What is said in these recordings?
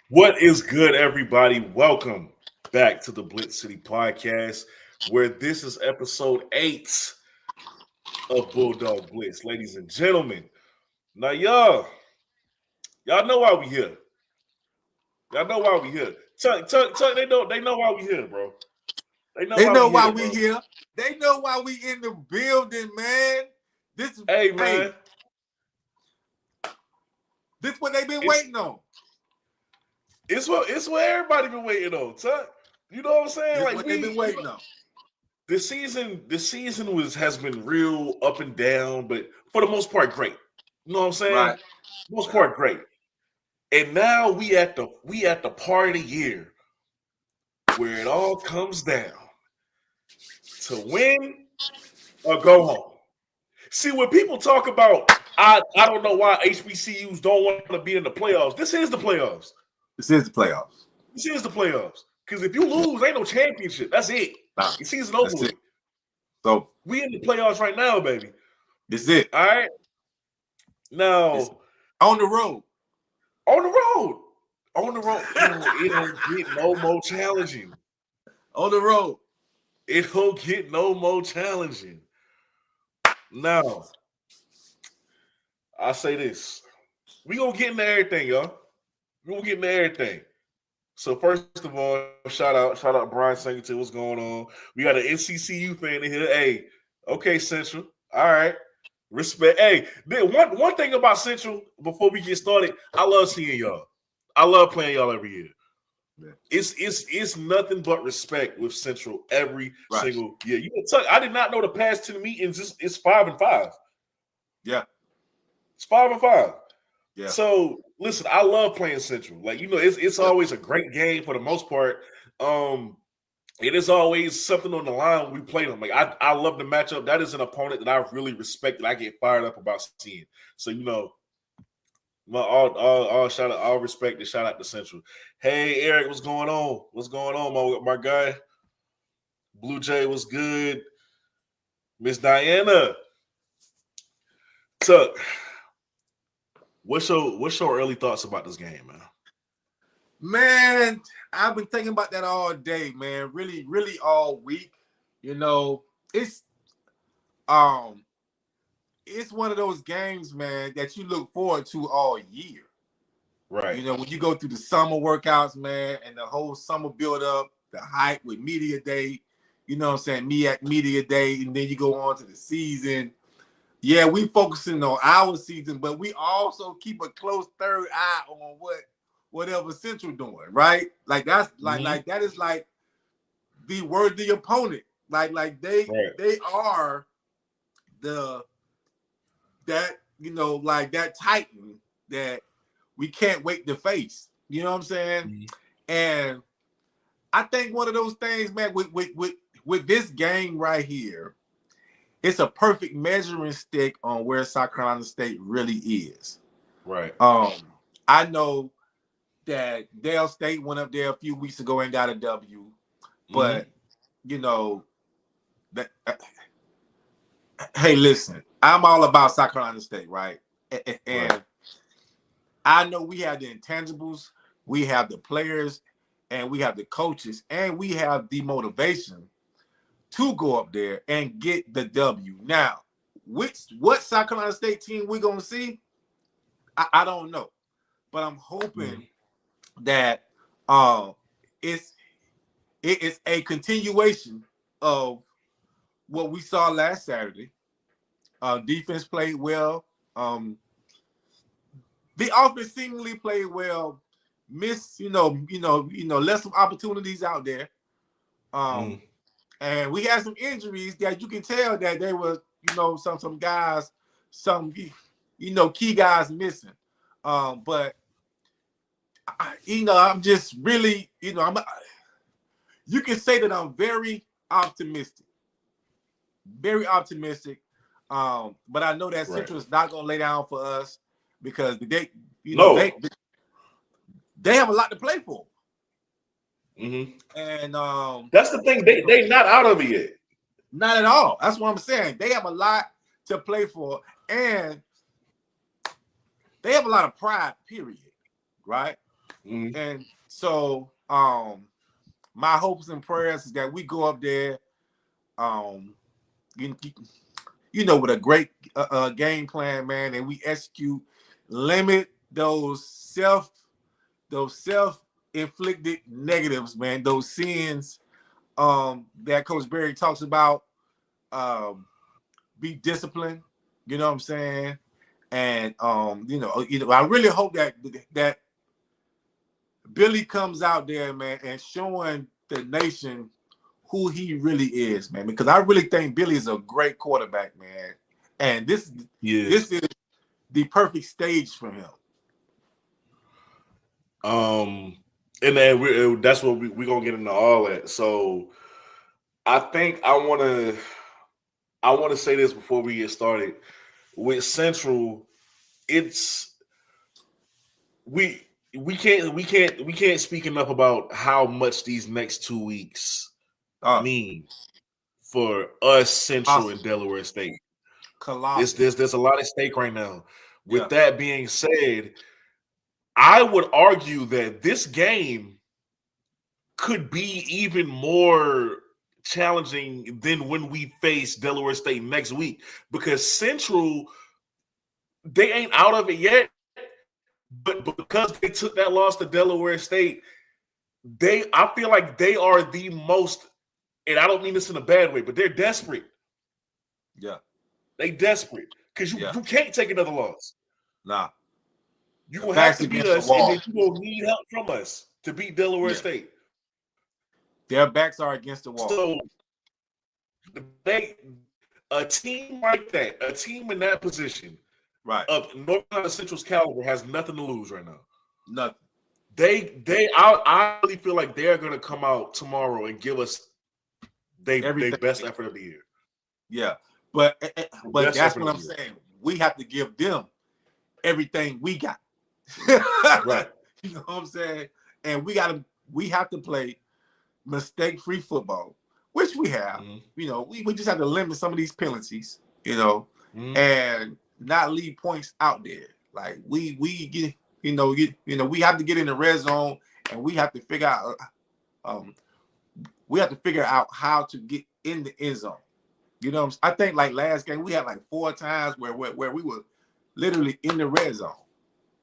What is good, everybody? Welcome back to the Blitz City Podcast, where this is episode 8 of Bulldog Blitz, ladies and gentlemen. Now, y'all know why we here. Y'all know why we here. Tuck, they know why we here, bro. They know They why we know why here, we bro. here. They know why we in the building, man. This, Hey, hey, man, this what they've been it's waiting on. it's what everybody been waiting on, Tuck. You know what I'm saying? This Like what they've been waiting on. the season has been real up and down, but for the most part, great. You know what I'm saying? Right. Most part, great. And now we at the part of the year where it all comes down to win or go home. See, when people talk about I don't know why HBCUs don't want to be in the playoffs. This is the playoffs. This is the playoffs. This is the playoffs. Because if you lose, ain't no championship. That's it. Nah, Your season over that's with. it. So We in the playoffs right now, baby. this is it. All right. Now It's on the road. on the road. On the road. It don't get no more challenging. On the road. It don't get no more challenging. Now, I say this. We gonna get into everything, y'all. We gonna get into everything. So first of all, shout out Brian Singleton. What's going on? We got an NCCU fan in here. Hey, okay, Central. All right. Respect. Hey, one thing about Central before we get started, I love seeing y'all. I love playing y'all every year. Yeah. It's nothing but respect with Central every Right. single year. You can tell I did not know the past 2 meetings. It's 5-5. Yeah. It's 5-5. Yeah. So listen, I love playing Central. Like it's always a great game for the most part. It is always something on the line when we play them. Like I love the matchup. That is an opponent that I really respect that I get fired up about seeing. So all shout out, all respect and shout out to Central. Hey Eric, what's going on? What's going on, my guy? Blue Jay, what's good? Miss Diana. Tuck. What's your early thoughts about this game, man? Man, I've been thinking about that all day, man. Really, really all week. It's one of those games, man, that you look forward to all year. Right. When you go through the summer workouts, man, and the whole summer build up, the hype with media day, media day, and then you go on to the season. Yeah, we focusing on our season, but we also keep a close third eye on whatever Central doing, right? Like that's like that is like the worthy opponent. Like they are that Titan that we can't wait to face. You know what I'm saying? Mm-hmm. And I think one of those things, man, with this game right here, it's a perfect measuring stick on where South Carolina State really is. Right. I know that Dale State went up there a few weeks ago and got a W, but that. Hey, listen, I'm all about South Carolina State, right? And I know we have the intangibles, we have the players, and we have the coaches, and we have the motivation to go up there and get the W. Now, what South Carolina State team we're gonna see, I don't know, but I'm hoping that it is a continuation of what we saw last Saturday. Defense played well. The offense seemingly played well. Missed, less some opportunities out there. And we had some injuries that you can tell that there was, some guys, key guys missing. But I'm just really, you can say that I'm very optimistic. Very optimistic. But I know that Central is not going to lay down for us because they have a lot to play for. Mm-hmm. And that's the thing. They not out of it yet. Not at all. That's what I'm saying. They have a lot to play for, and they have a lot of pride. Period. Right. Mm-hmm. And so my hopes and prayers is that we go up there, you, with a great game plan, man, and we execute, limit those self-inflicted negatives, man, those sins that Coach Berry talks about. Be disciplined, you know what I'm saying? And I really hope that Billy comes out there, man, and showing the nation who he really is, man. Because I really think Billy is a great quarterback, man. And this is the perfect stage for him. And then that's what we're gonna get into all that. So I think I want to say this before we get started. With Central, it's we can't speak enough about how much these next 2 weeks mean for us, Central and Delaware State. There's a lot at stake right now. With that being said, I would argue that this game could be even more challenging than when we face Delaware State next week, because Central, they ain't out of it yet, but because they took that loss to Delaware State, I feel like they are the most, and I don't mean this in a bad way, but they're desperate. Yeah. They desperate because you can't take another loss. Nah. You will have to beat us, and then you will need help from us to beat Delaware State. Their backs are against the wall. So a team like that, a team in that position, right, of North Carolina Central's caliber, has nothing to lose right now. Nothing. I really feel like they're going to come out tomorrow and give us their best effort of the year. Yeah, but that's what I'm saying. We have to give them everything we got. Right. You know what I'm saying? And we have to play mistake-free football, which we have. Mm-hmm. You know, we just have to limit some of these penalties, and not leave points out there. Like we get, we have to get in the red zone, and we have to figure out how to get in the end zone. You know, I think like last game we had like 4 times where we were literally in the red zone,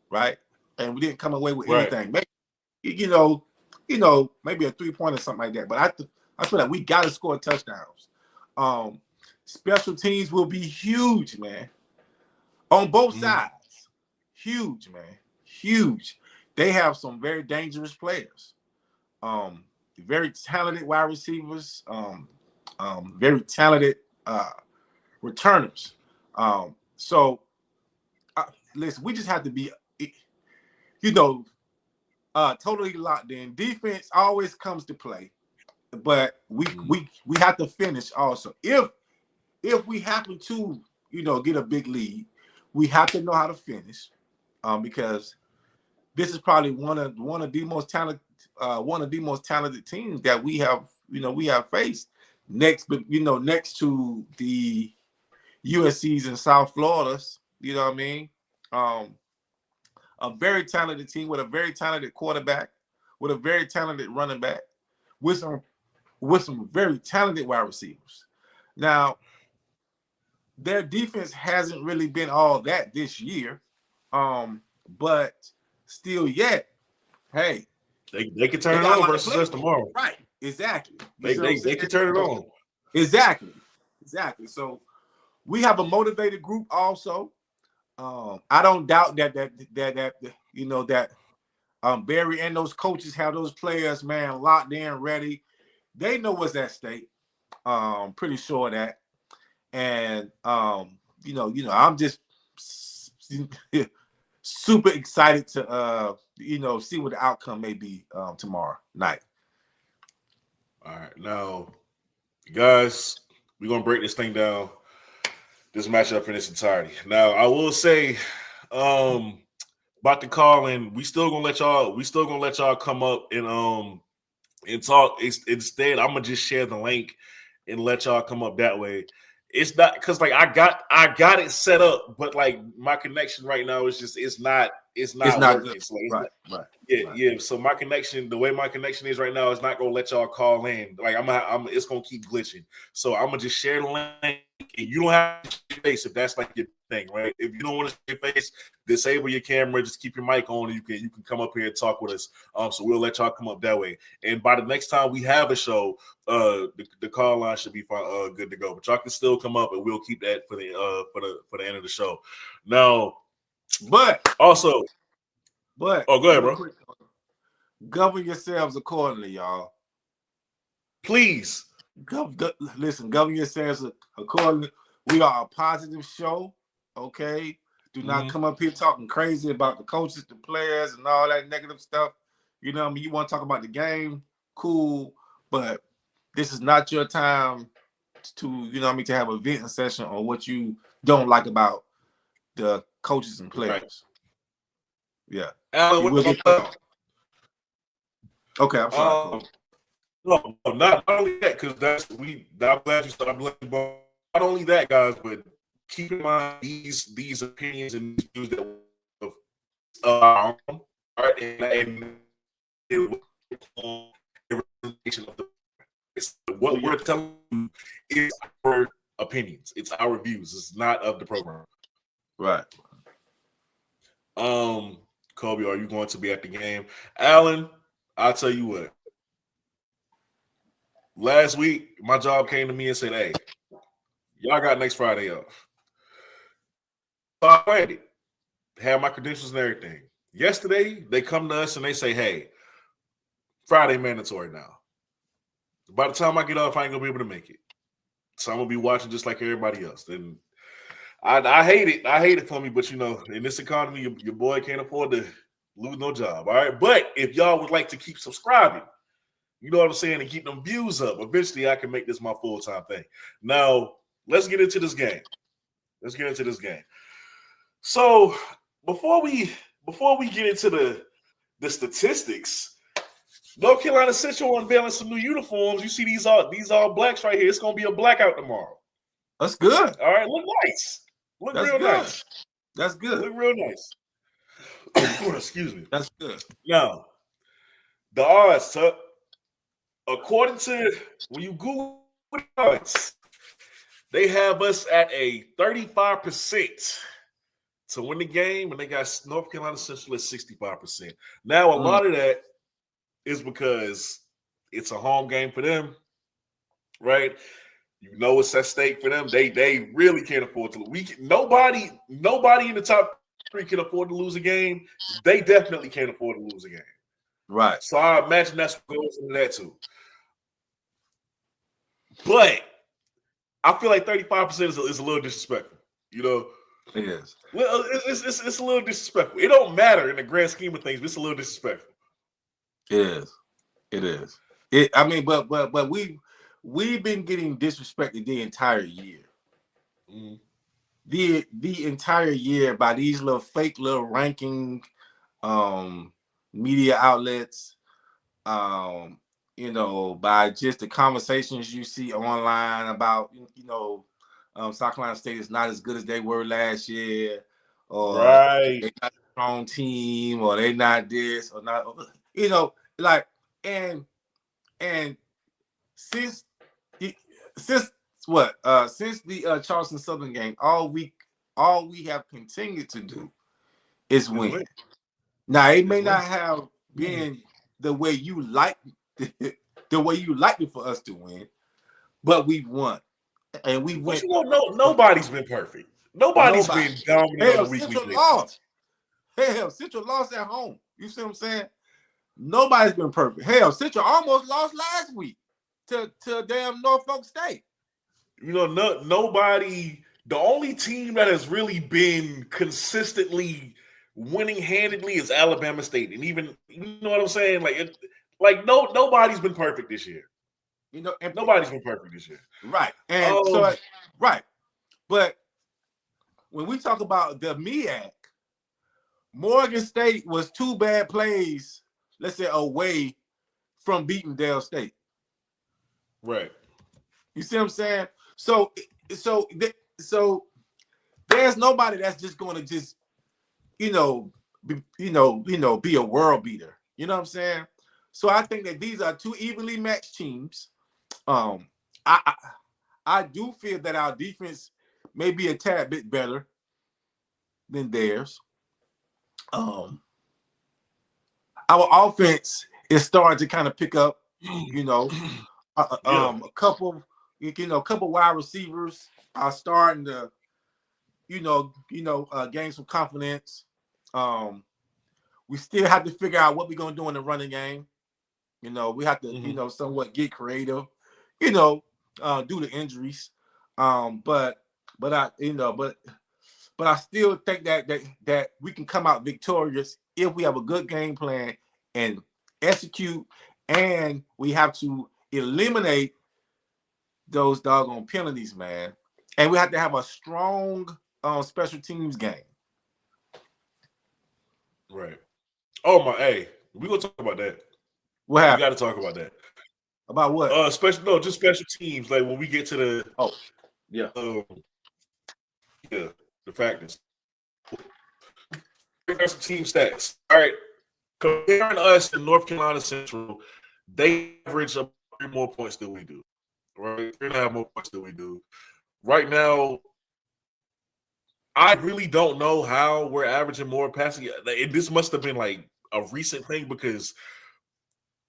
right? And we didn't come away with anything. Maybe, maybe a 3-point or something like that. But I feel like we got to score touchdowns. Special teams will be huge, man. On both sides. Huge, man. Huge. They have some very dangerous players. Very talented wide receivers. Very talented returners. Listen, we just have to be, totally locked in. Defense always comes to play, but we have to finish also. If we happen to, get a big lead, we have to know how to finish, because this is probably one of the most talented teams that we have faced. Next to the USC's and South Florida's, you know what I mean? A very talented team with a very talented quarterback, with a very talented running back, with some very talented wide receivers. Now, their defense hasn't really been all that this year, but still yet, hey, they can turn it on versus us tomorrow. Right, exactly. They can turn it on. Exactly. So we have a motivated group also. I don't doubt that Barry and those coaches have those players, man, locked in, ready. They know what's at stake. Pretty sure of that. And I'm just super excited to see what the outcome may be tomorrow night. All right, now, guys, we're gonna break this thing down. This matchup in its entirety. Now, I will say, about the call in, we still gonna let y'all come up and talk. Instead, I'm gonna just share the link and let y'all come up that way. It's not because like I got it set up, but like my connection right now is just it's not working. Good. So it's Right. yeah. So my connection, the way my connection is right now, is not gonna let y'all call in. Like it's gonna keep glitching. So I'm gonna just share the link, and you don't have to show your face if that's like your thing, right? If you don't want to show your face, disable your camera, just keep your mic on, and you can come up here and talk with us. So we'll let y'all come up that way. And by the next time we have a show, the call line should be good to go. But y'all can still come up, and we'll keep that for the end of the show. Now, But also. But go ahead, bro. Quick, govern yourselves accordingly, y'all. Please. Listen, govern yourselves accordingly. We are a positive show, okay? Do not come up here talking crazy about the coaches, the players, and all that negative stuff. You know what I mean? You want to talk about the game, cool, but this is not your time to, you know what I mean, to have a venting session on what you don't like about the coaches and players. Right. Yeah. Alan, okay, I'm sorry. No, not only that, because I'm glad you started blaming. Not only that, guys, but keep in mind these opinions and these views that are right, and what we're telling you is our opinions. It's our views. It's not of the program. Right. Kobe, are you going to be at the game? Alan, I'll tell you what. Last week, my job came to me and said, hey, y'all got next Friday off. So I waited. Had my credentials and everything. Yesterday, they come to us and they say, hey, Friday mandatory now. By the time I get off, I ain't going to be able to make it. So I'm going to be watching just like everybody else. Then I hate it. I hate it for me, but you know, in this economy, your boy can't afford to lose no job. All right. But if y'all would like to keep subscribing, you know what I'm saying, and keep them views up, eventually I can make this my full-time thing. Now, let's get into this game. So before we get into the statistics, North Carolina Central unveiling some new uniforms. You see these all blacks right here. It's gonna be a blackout tomorrow. That's good. All right, look nice. Look real nice. That's good. Look real nice. Excuse me. That's good. Now, the odds, according to when you Google the odds, they have us at a 35% to win the game, and they got North Carolina Central at 65%. Now, a lot of that is because it's a home game for them, right? You know it's at stake for them. They really can't afford to lose. Nobody in the top three can afford to lose a game. They definitely can't afford to lose a game. Right. So I imagine that's what goes into that too. But I feel like 35% is a little disrespectful. You know? It is. Well, it's a little disrespectful. It don't matter in the grand scheme of things, but it's a little disrespectful. It is. I mean, but we've been getting disrespected the entire year. Mm. The entire year by these fake little ranking media outlets, you know, by just the conversations you see online about, you know, South Carolina State is not as good as they were last year, or right, they're not a strong team, or they not this or not, you know, like and since the Charleston Southern game, all we have continued to do is win. Now it may not have been the way you like it for us to win, but we've won, and we went. But you know, nobody's been perfect. Nobody's been dominant on the weekly basis. Hell, Central lost at home. You see what I'm saying? Nobody's been perfect. Hell, Central almost lost last week to damn Norfolk State. You know, nobody. The only team that has really been consistently winning handedly is Alabama State, and even you know what I'm saying. Nobody's been perfect this year. You know, nobody's been perfect this year. Right, and right. But when we talk about the MEAC, Morgan State was 2 bad plays, let's say, away from beating Dale State. Right. You see what I'm saying? So so there's nobody that's just going to just be a world beater. You know what I'm saying? So I think that these are two evenly matched teams. I do feel that our defense may be a tad bit better than theirs. Our offense is starting to kind of pick up. A couple wide receivers are starting to, gain some confidence. We still have to figure out what we're gonna do in the running game. We have to, somewhat get creative. Due to injuries. But I still think that we can come out victorious if we have a good game plan and execute, and we have to eliminate those doggone penalties, man. And we have to have a strong special teams game. Right. Oh my, hey, we gonna talk about that. What happened? We got to talk about that. About what? Just special teams. Like when we get to the the factors. Some team stats. All right, comparing us and North Carolina Central, they average up 3 more points than we do. Right, 3.5 more points than we do. Right now, I really don't know how we're averaging more passing. This must have been like a recent thing because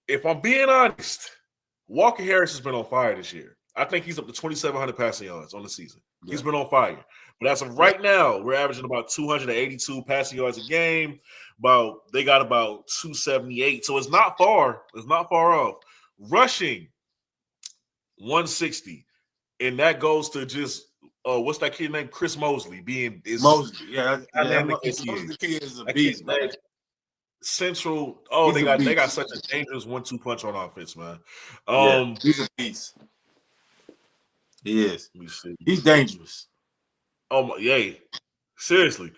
if I'm being honest, Walker Harris has been on fire this year. I think he's up to 2,700 passing yards on the season. Yeah. He's been on fire. But as of right now, we're averaging about 282 passing yards a game. They got about 278. So it's not far. It's not far off. Rushing, 160. And that goes to just what's that kid named? Chris Mosley Mosley. Yeah. Mosley kid is a beast, man. Central, they got such a dangerous 1-2 punch on offense, man. He's a beast. He is. He's dangerous. Oh my, yay! Seriously.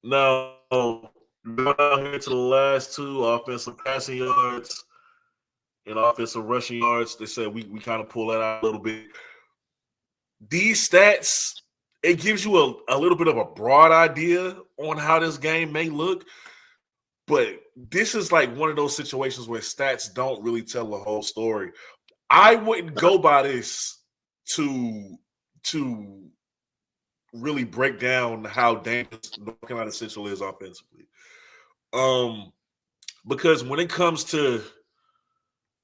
Now going down here to the last 2 offensive passing yards and offensive rushing yards. They said we kind of pull that out a little bit. These stats, it gives you a little bit of a broad idea on how this game may look. But this is like one of those situations where stats don't really tell the whole story. I wouldn't go by this to really break down how dangerous North Carolina Central is offensively. Because when it comes to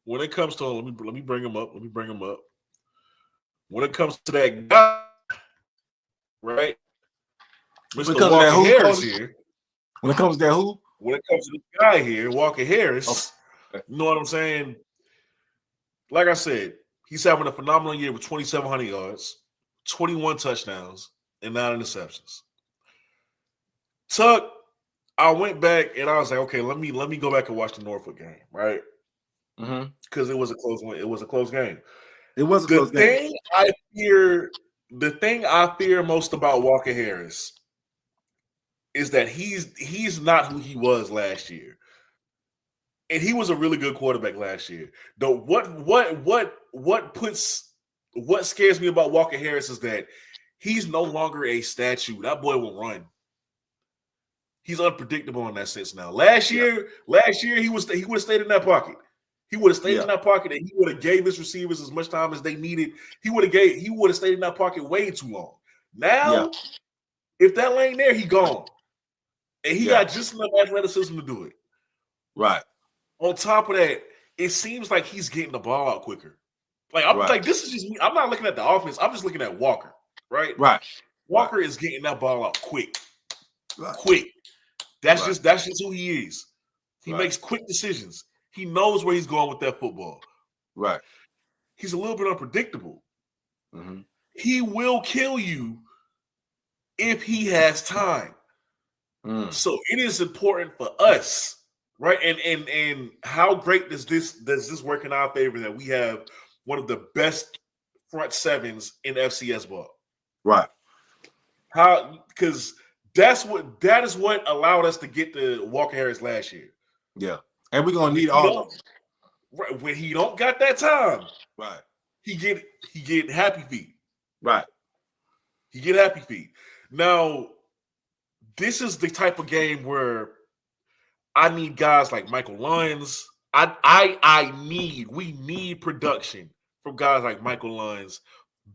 let me bring him up. When it comes to that guy, right? Mr. Walker Harris here. When it comes to that who? When it comes to this guy here, Walker Harris, you know what I'm saying? Like I said, he's having a phenomenal year with 2,700 yards, 21 touchdowns, and 9 interceptions. Tuck, I went back and I was like, okay, let me go back and watch the Norfolk game, right? Because it was a close one. It was a close game. It was a close game. The thing I fear most about Walker Harris is that he's not who he was last year. And he was a really good quarterback last year. Though what scares me about Walker Harris is that he's no longer a statue. That boy will run. He's unpredictable in that sense now. Last year he would have stayed in that pocket. He would have stayed in that pocket and he would have gave his receivers as much time as they needed. He would have stayed in that pocket way too long. Now, if that lane there, he gone. And he got just enough athleticism to do it. Right. On top of that, it seems like he's getting the ball out quicker. Like this is just me. I'm not looking at the offense. I'm just looking at Walker. Right. Right. Walker is getting that ball out quick. Right. Quick. That's just who he is. He makes quick decisions. He knows where he's going with that football. Right. He's a little bit unpredictable. Mm-hmm. He will kill you if he has time. So it is important for us, right? And how great does this work in our favor that we have one of the best front sevens in FCS ball? Right. Because that is what allowed us to get to Walker Harris last year. Yeah. And we're gonna need all of them. Right. When he don't got that time, right. He get happy feet. Right. He get happy feet. Now, this is the type of game where I need guys like Michael Lyons. We need production from guys like Michael Lyons,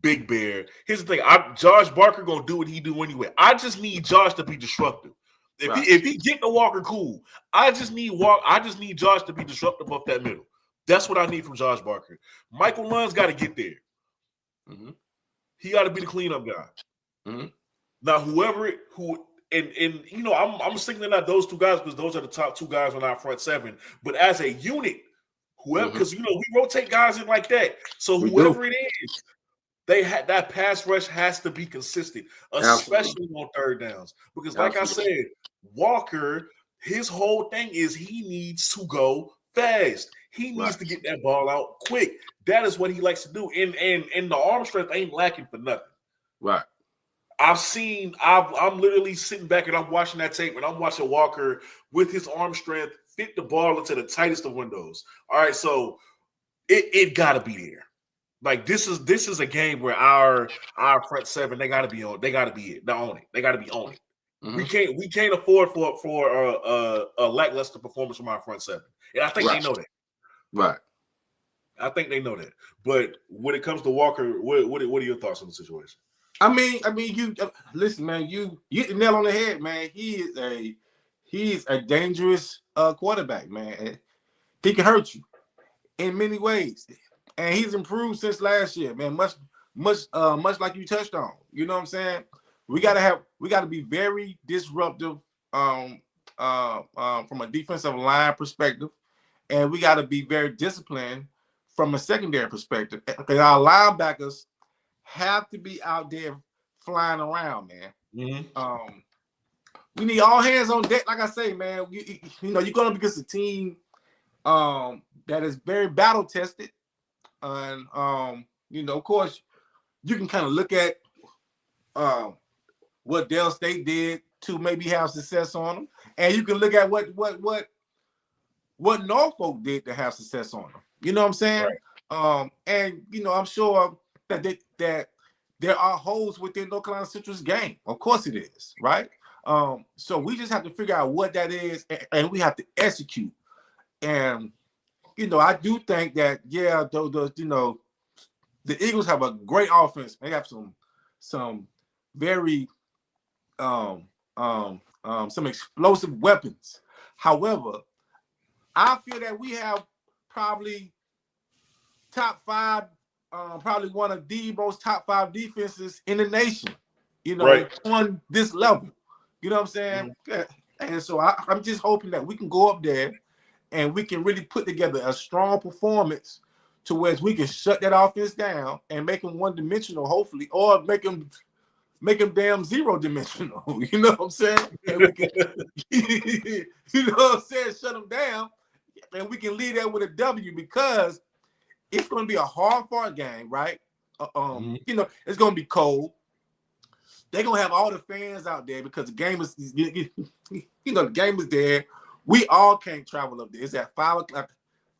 Big Bear. Here's the thing: Josh Barker gonna do what he do anyway. I just need Josh to be disruptive. If he get the Walker, cool. I just need Josh to be disruptive up that middle. That's what I need from Josh Barker. Michael Lyons got to get there. Mm-hmm. He got to be the cleanup guy. Mm-hmm. Now, I'm singling out those two guys because those are the top two guys on our front seven. But as a unit, whoever, because we rotate guys in like that. So whoever it is, that pass rush has to be consistent, especially on third downs. Because, like I said, Walker, his whole thing is he needs to go fast. He needs to get that ball out quick. That is what he likes to do. And the arm strength ain't lacking for nothing. Right. I'm literally sitting back and I'm watching that tape and I'm watching Walker with his arm strength fit the ball into the tightest of windows. All right, so it gotta be there. Like this is a game where our front seven, they gotta be on it. They gotta be on it. Mm-hmm. We can't afford for a lackluster performance from our front seven. And I think they know that. Right. I think they know that. But when it comes to Walker, what are your thoughts on the situation? I mean, you listen, man. You hit the nail on the head, man. He's a dangerous quarterback, man. He can hurt you in many ways, and he's improved since last year, man. Much like you touched on. You know what I'm saying? We gotta be very disruptive from a defensive line perspective, and we gotta be very disciplined from a secondary perspective. Because our linebackers have to be out there flying around, man. Mm-hmm. We need all hands on deck. Like I say, man, you're going up against a team that is very battle tested, and of course, you can kind of look at what Dell State did to maybe have success on them, and you can look at what Norfolk did to have success on them. You know what I'm saying? Right. And I'm sure that there are holes within North Carolina Central's game. Of course it is, right? So we just have to figure out what that is, and we have to execute. And I do think that the Eagles have a great offense. They have some very some explosive weapons. However, I feel that we have probably top five. Probably one of the most top five defenses in the nation, on this level. You know what I'm saying? Mm-hmm. And so I'm just hoping that we can go up there and we can really put together a strong performance to where we can shut that offense down and make them one-dimensional, hopefully, or make them damn zero-dimensional. You know what I'm saying? And we can, shut them down, and we can lead that with a W because it's going to be a hard-fought game, right? It's going to be cold. They're going to have all the fans out there because the game is, the game is there. We all can't travel up there. It's at 5 o'clock.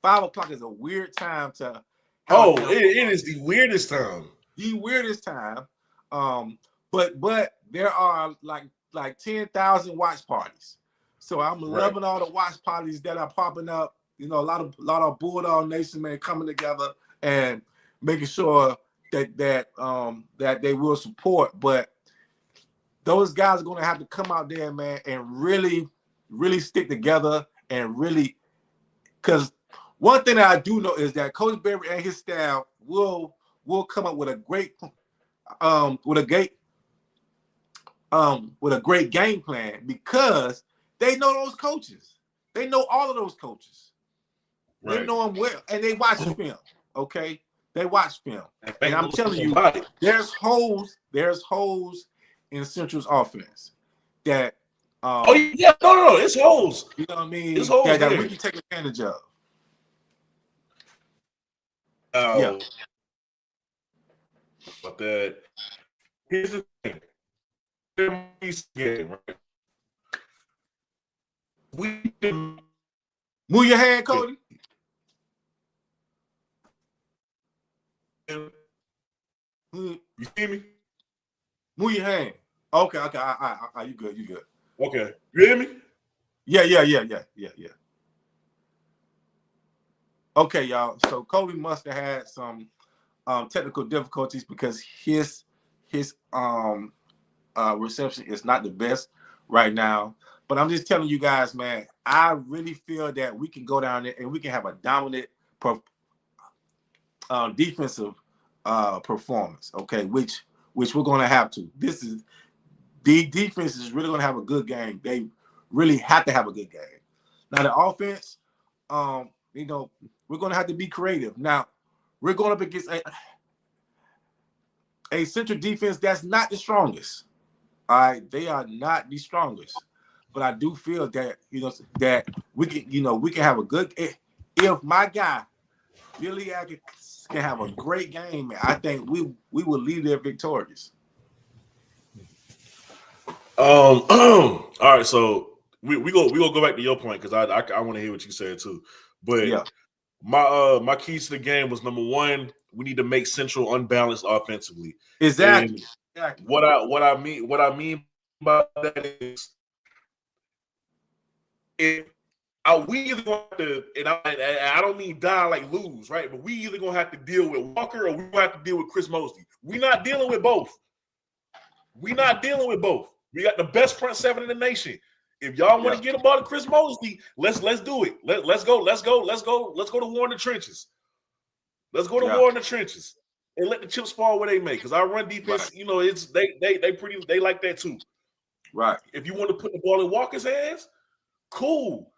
5 o'clock is a weird time to. It is the weirdest time. The weirdest time. But there are like 10,000 watch parties. So I'm loving all the watch parties that are popping up. A lot of Bulldog Nation, man, coming together and making sure that they will support. But those guys are going to have to come out there, man, and really, really stick together and really, because one thing that I do know is that Coach Berry and his staff will come up with a great game plan because they know those coaches. They know all of those coaches. Right. They know them well, and they watch film. Okay, they watch film, and I'm telling you, there's holes in Central's offense that. No, it's holes. You know what I mean? It's holes that we can take advantage of. Yeah. But here's the thing. Right? We can move your hand, Cody. You see me? Move your hand. Okay. You good. You good. Okay. You hear me? Yeah. Okay, y'all. So Kobe must have had some technical difficulties because his reception is not the best right now. But I'm just telling you guys, man, I really feel that we can go down there and we can have a dominant defensive performance. Okay, which we're going to have to. The defense is really going to have a good game. They really have to have a good game. Now the offense, we're going to have to be creative. Now we're going up against a central defense that's not the strongest. All right, they are not the strongest, but I do feel that that we can have a good. If my guy Billy can have a great game, man, I think we will leave there victorious. All right, so we go back to your point because I want to hear what you said too. But yeah, my keys to the game was number one, we need to make Central unbalanced offensively. Exactly. What I mean by that is we either going to, and I don't mean die like lose, right? But we either gonna have to deal with Walker or we gonna have to deal with Chris Mosley. We're not dealing with both. We got the best front seven in the nation. If y'all want to get about to Chris Mosley, let's do it. Let's go to war in the trenches. Let's go to war in the trenches and let the chips fall where they may. Because our run defense, it's they like that too. Right. If you want to put the ball in Walker's hands, cool.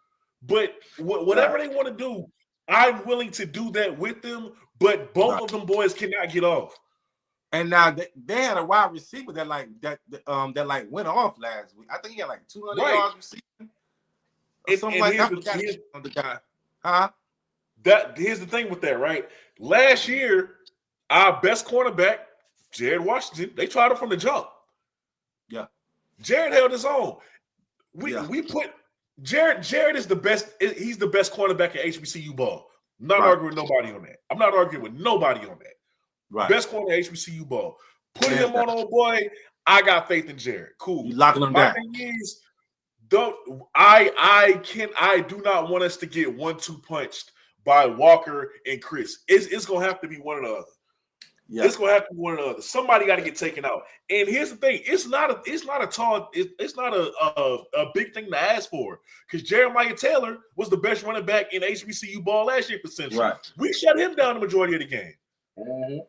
But whatever they want to do, I'm willing to do that with them. But both of them boys cannot get off. And now they had a wide receiver that went off last week. I think he had like 200 yards receiving. Something like that. The guy. Huh? Here's the thing with that, right? Last year, our best cornerback, Jared Washington, they tried him from the jump. Yeah. Jared held his own. We put Jared is the best. He's the best cornerback in HBCU ball. I'm not arguing with nobody on that. I'm not arguing with nobody on that. Right. Best corner in HBCU ball. Put him on, old boy. I got faith in Jared. Cool. You locking him down. My thing is, I do not want us to get 1-2 punched by Walker and Chris. It's gonna have to be one or the other. Yeah. It's gonna have to be one or the other. Somebody got to get taken out. And here's the thing: it's not a big thing to ask for because Jeremiah Taylor was the best running back in HBCU ball last year for Central. Right. We shut him down the majority of the game. Mm-hmm.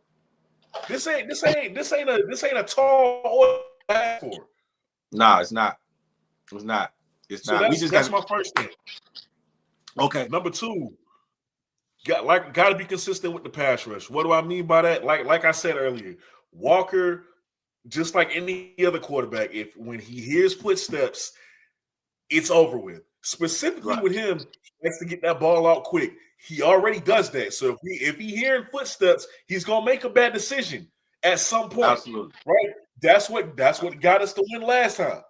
This ain't a tall order to ask for. No, it's not. It's not. That's my first thing. Okay. Number two, got to be consistent with the pass rush. What do I mean by that? Like I said earlier, Walker, just like any other quarterback, when he hears footsteps, it's over with. Specifically with him, he likes to get that ball out quick. He already does that. So if he hearing footsteps, he's gonna make a bad decision at some point. Absolutely. Right? That's what got us to win last time.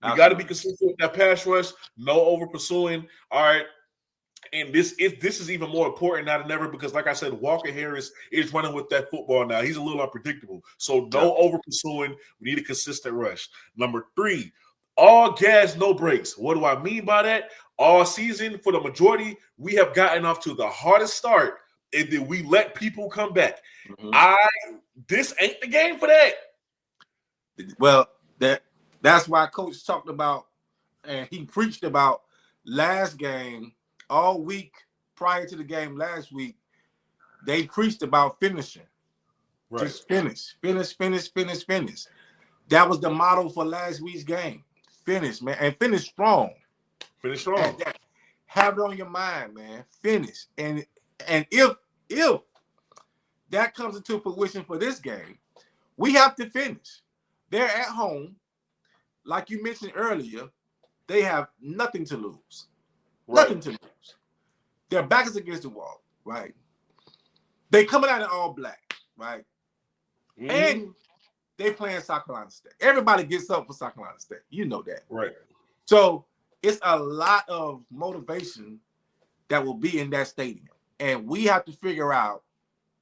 We got to be consistent with that pass rush, no over pursuing. All right. And this is even more important now than ever because, like I said, Walker Harris is running with that football now. He's a little unpredictable. So no over pursuing. We need a consistent rush. Number three, all gas, no brakes. What do I mean by that? All season, for the majority, we have gotten off to the hardest start, and then we let people come back. Mm-hmm. This ain't the game for that. Well, that's why Coach talked about, and he preached about last game all week prior to the game last week. They preached about finishing. Right. Just finish. That was the motto for last week's game. Finish, man, and finish strong. Finish strong. Have it on your mind, man. Finish. And if that comes into fruition for this game, we have to finish. They're at home. Like you mentioned earlier, they have nothing to lose. Right. Nothing to lose. Their back is against the wall, right? They coming out in all black, right? Mm-hmm. And they playing South Carolina State. Everybody gets up for South Carolina State. You know that. Right. So it's a lot of motivation that will be in that stadium. And we have to figure out,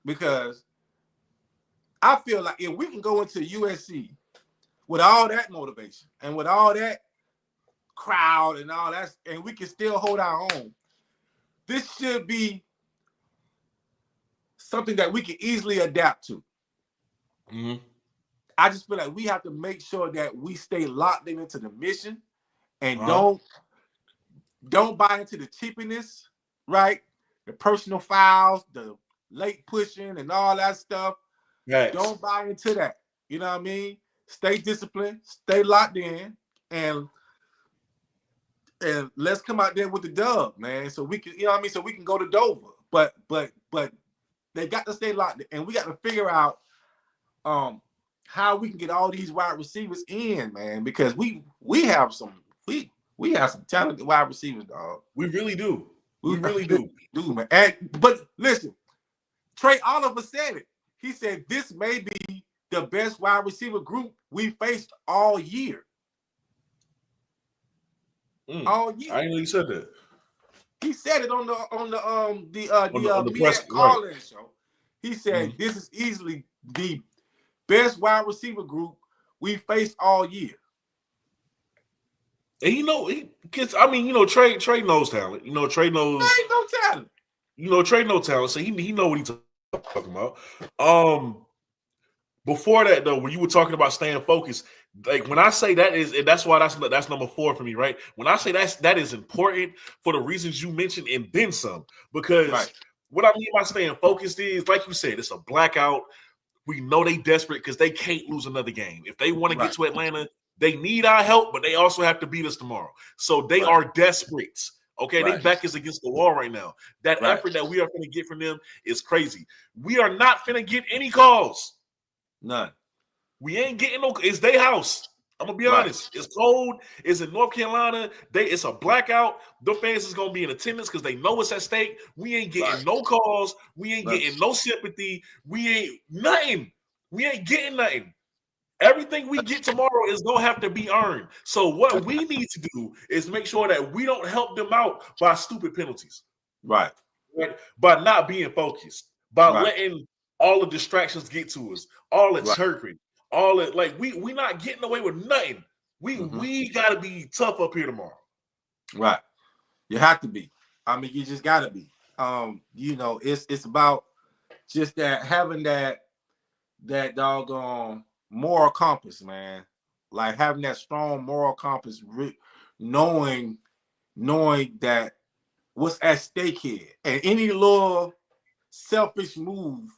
because I feel like if we can go into USC with all that motivation and with all that crowd and all that, and we can still hold our own. This should be something that we can easily adapt to. Mm-hmm. I just feel like we have to make sure that we stay locked into the mission and don't buy into the cheapiness, right? The personal fouls, the late pushing and all that stuff. Yes. Don't buy into that. You know what I mean? Stay disciplined, stay locked in, and let's come out there with the dub, man. So we can, you know what I mean? So we can go to Dover. But they got to stay locked in, and we got to figure out how we can get all these wide receivers in, man, because we have some talented wide receivers, dog. We really do. We really do, man. But listen, Trey Oliver said it. He said this may be the best wide receiver group we faced all year. All year. I didn't know you said that. He said it on the press call-in show. He said this is easily the best wide receiver group we faced all year. And Trey knows talent. Trey knows. There ain't no talent. Trey knows talent, so he know what he's talking about. Before that though, when you were talking about staying focused, like when I say that's why that's number 4 for me, right? When I say that is important for the reasons you mentioned and then some, because what I mean by staying focused is, like you said, it's a blackout. We know they desperate because they can't lose another game. If they want to get to Atlanta, they need our help, but they also have to beat us tomorrow. So they are desperate. Okay, their back is against the wall right now. That effort that we are going to get from them is crazy. We are not going to get any calls. None. We ain't getting no. It's their house. I'm gonna be honest. It's cold. It's in North Carolina. It's a blackout. The fans is gonna be in attendance because they know it's at stake. We ain't getting no calls. We ain't getting no sympathy. We ain't nothing. We ain't getting nothing. Everything we get tomorrow is gonna have to be earned. So what we need to do is make sure that we don't help them out by stupid penalties. Right. By not being focused. By letting all the distractions get to us. All the chirping. All it like we not getting away with nothing. We gotta be tough up here tomorrow. Right. You have to be. I mean, you just gotta be. It's about just that having that doggone moral compass, man. Like having that strong moral compass, knowing that what's at stake here, and any little selfish move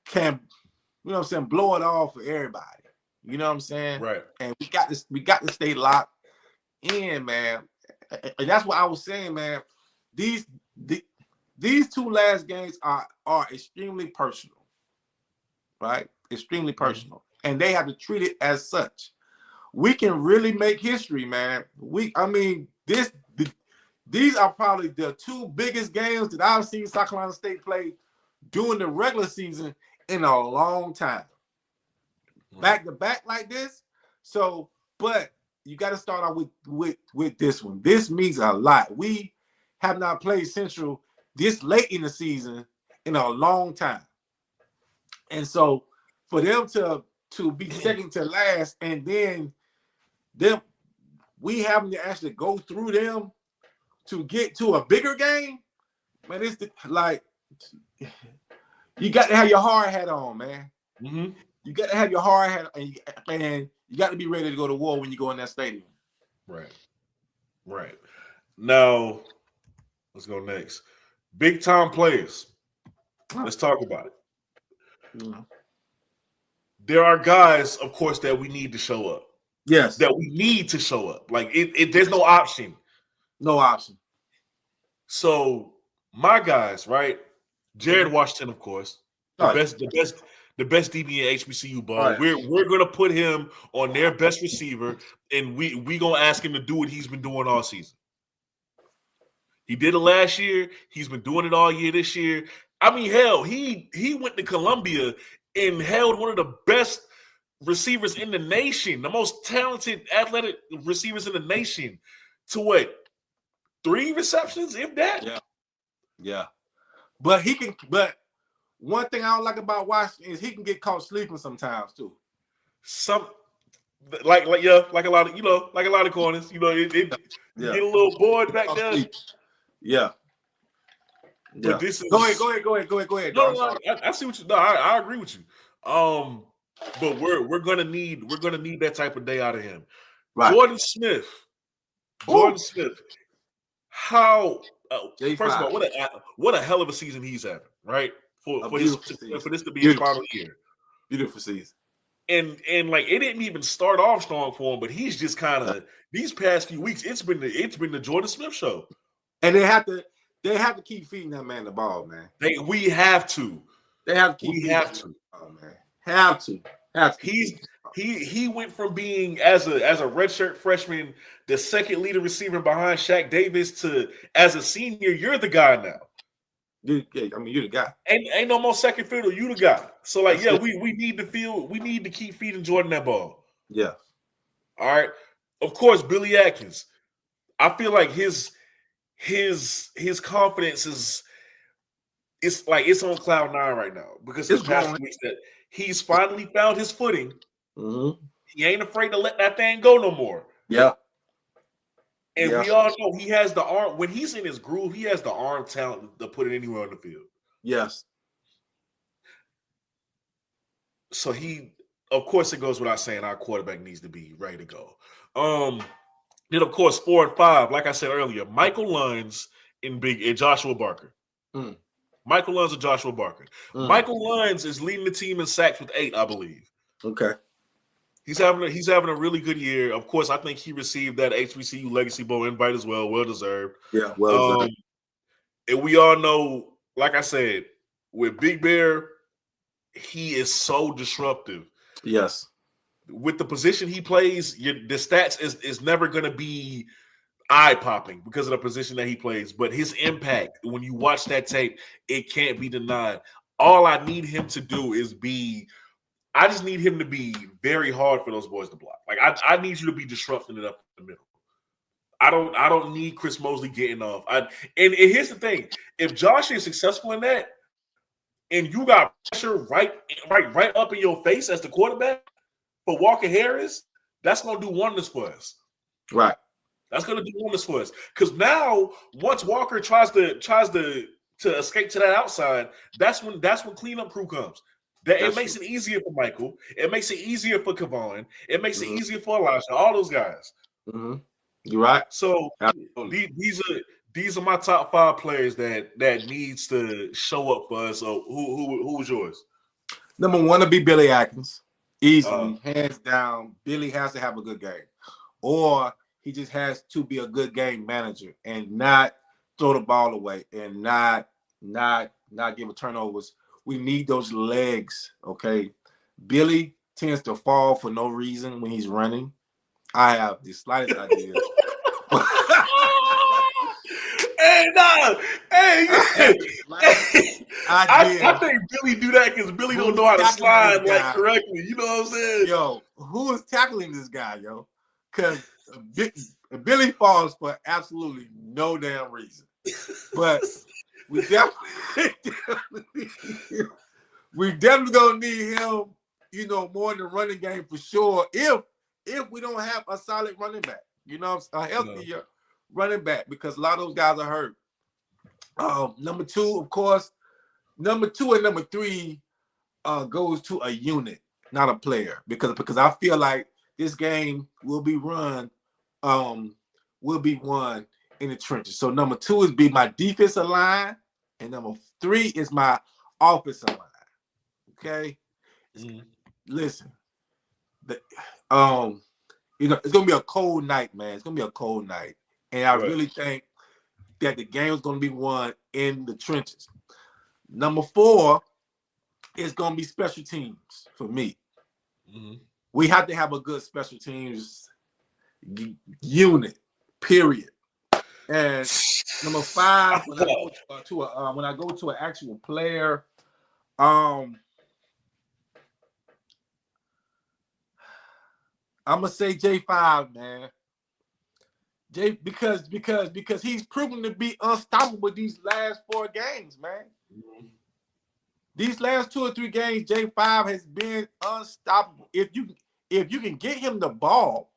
can, blow it off for everybody. You know what I'm saying? Right. And we got to stay locked in, man. And that's what I was saying, man. These 2 last games are extremely personal, right? Extremely personal, and they have to treat it as such. We can really make history, man. These are probably the 2 biggest games that I've seen South Carolina State play during the regular season in a long time. Back to back like this. So, but you got to start out with this one. This means a lot. We have not played Central this late in the season in a long time. And so for them to be second to last, and then we having to actually go through them to get to a bigger game, man, it's you got to have your hard hat on, man. Mm-hmm. You got to have your hard hat, and you got to be ready to go to war when you go in that stadium. Right. Now, let's go next. Big time players. Let's talk about it. Mm-hmm. There are guys, of course, that we need to show up. Yes. That we need to show up. Like there's no option. No option. So my guys, right? Jared Washington, of course, the best DB in HBCU ball. Right. We're gonna put him on their best receiver, and we gonna ask him to do what he's been doing all season. He did it last year. He's been doing it all year this year. I mean, hell, he went to Columbia and held one of the best receivers in the nation, the most talented athletic receivers in the nation, to what? 3 receptions, if that? Yeah. But one thing I don't like about Washington is he can get caught sleeping sometimes too. like like a lot of like a lot of corners. You get a little bored back there. Yeah. But this is go ahead. No, I see what you. No, I agree with you. But we're gonna need that type of day out of him. Right. Jordan Smith. How? First of all, what a hell of a season he's having, right? For this to be his final year. Beautiful season. And like it didn't even start off strong for him, but he's just kind of these past few weeks. It's been the Jordan Smith show, and they have to keep feeding that man the ball, man. We have to. They have to keep. We have to. Oh man, have to. He went from being as a redshirt freshman, the second leading receiver behind Shaq Davis, to as a senior, you're the guy now. You're the guy. Ain't no more second fiddle. You the guy. So like, we need to keep feeding Jordan that ball. Yeah. All right. Of course, Billy Atkins. I feel like his confidence is it's on cloud 9 right now because the past weeks that he's finally found his footing. Mm-hmm. He ain't afraid to let that thing go no more. Yeah. And we all know he has the arm. When he's in his groove, he has the arm talent to put it anywhere on the field. Yes. So of course, it goes without saying our quarterback needs to be ready to go. Then, of course, 4 and 5, like I said earlier, Michael Luns and Joshua Barker. Mm. Michael Luns and Joshua Barker. Mm. Michael Luns is leading the team in sacks with 8, I believe. Okay. He's having a really good year. Of course, I think he received that HBCU Legacy Bowl invite as well. Well deserved. Yeah, well deserved. And we all know, like I said, with Big Bear, he is so disruptive. Yes. With the position he plays, the stats is never going to be eye-popping because of the position that he plays. But his impact, when you watch that tape, it can't be denied. All I need him to do is I just need him to be very hard for those boys to block. Like I need you to be disrupting it up in the middle. I don't need Chris Mosley getting off. And here's the thing: if Josh is successful in that, and you got pressure right up in your face as the quarterback for Walker Harris, that's gonna do wonders for us. Right. That's gonna do wonders for us. Because now, once Walker tries to escape to that outside, that's when cleanup crew comes. It makes it easier for Michael. It makes it easier for Kevon. It makes it easier for Elijah. All those guys. Mm-hmm. You're right. So these are my top 5 players that needs to show up for us. So who was yours? Number 1 would be Billy Atkins. Easily, hands down. Billy has to have a good game, or he just has to be a good game manager and not throw the ball away and not give turnovers. We need those legs, okay? Billy tends to fall for no reason when he's running. I have the slightest idea. I think Billy do that because Billy don't know how to slide correctly. You know what I'm saying? Yo, who is tackling this guy, yo? Because Billy falls for absolutely no damn reason. But we definitely gonna need him, more in the running game for sure. If we don't have a solid running back, a healthier running back, because a lot of those guys are hurt. Number 2, of course, number 2 and number 3 goes to a unit, not a player, because I feel like this game will be won in the trenches. So number 2 is be my defensive line, and number 3 is my offensive line. Okay, listen, it's gonna be a cold night, man. It's gonna be a cold night, and I really think that the game is gonna be won in the trenches. Number 4 is gonna be special teams for me. Mm-hmm. We have to have a good special teams unit, period. And number 5, when I go to an actual player, I'm gonna say J5, man. Because he's proven to be unstoppable these last 4 games, man. Mm-hmm. These last 2 or 3 games, J5 has been unstoppable. If if you can get him the ball,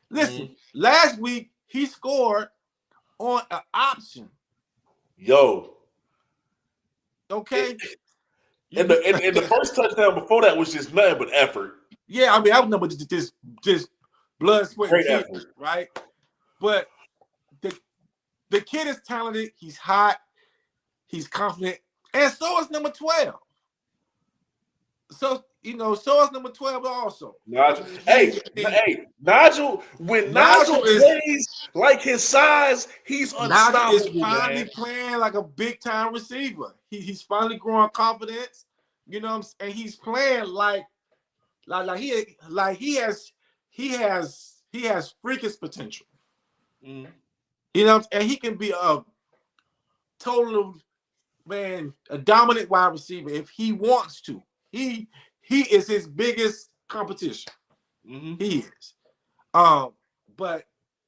listen, last week he scored on an option. Yo. Okay. And the first touchdown before that was just nothing but effort. Yeah, I mean, I was number just blood, sweat, and tears, effort. right? But the kid is talented. He's hot. He's confident, and so is number 12. So so is number 12 also. Nigel. Hey, Nigel. When Nigel plays like his size, he's unstoppable. Nigel is finally playing like a big time receiver. He's finally growing confidence. You know what I'm saying? And he's playing like he has freakish potential. Mm. You know, and he can be a total a dominant wide receiver if he wants to. He is his biggest competition. Mm-hmm. He is. But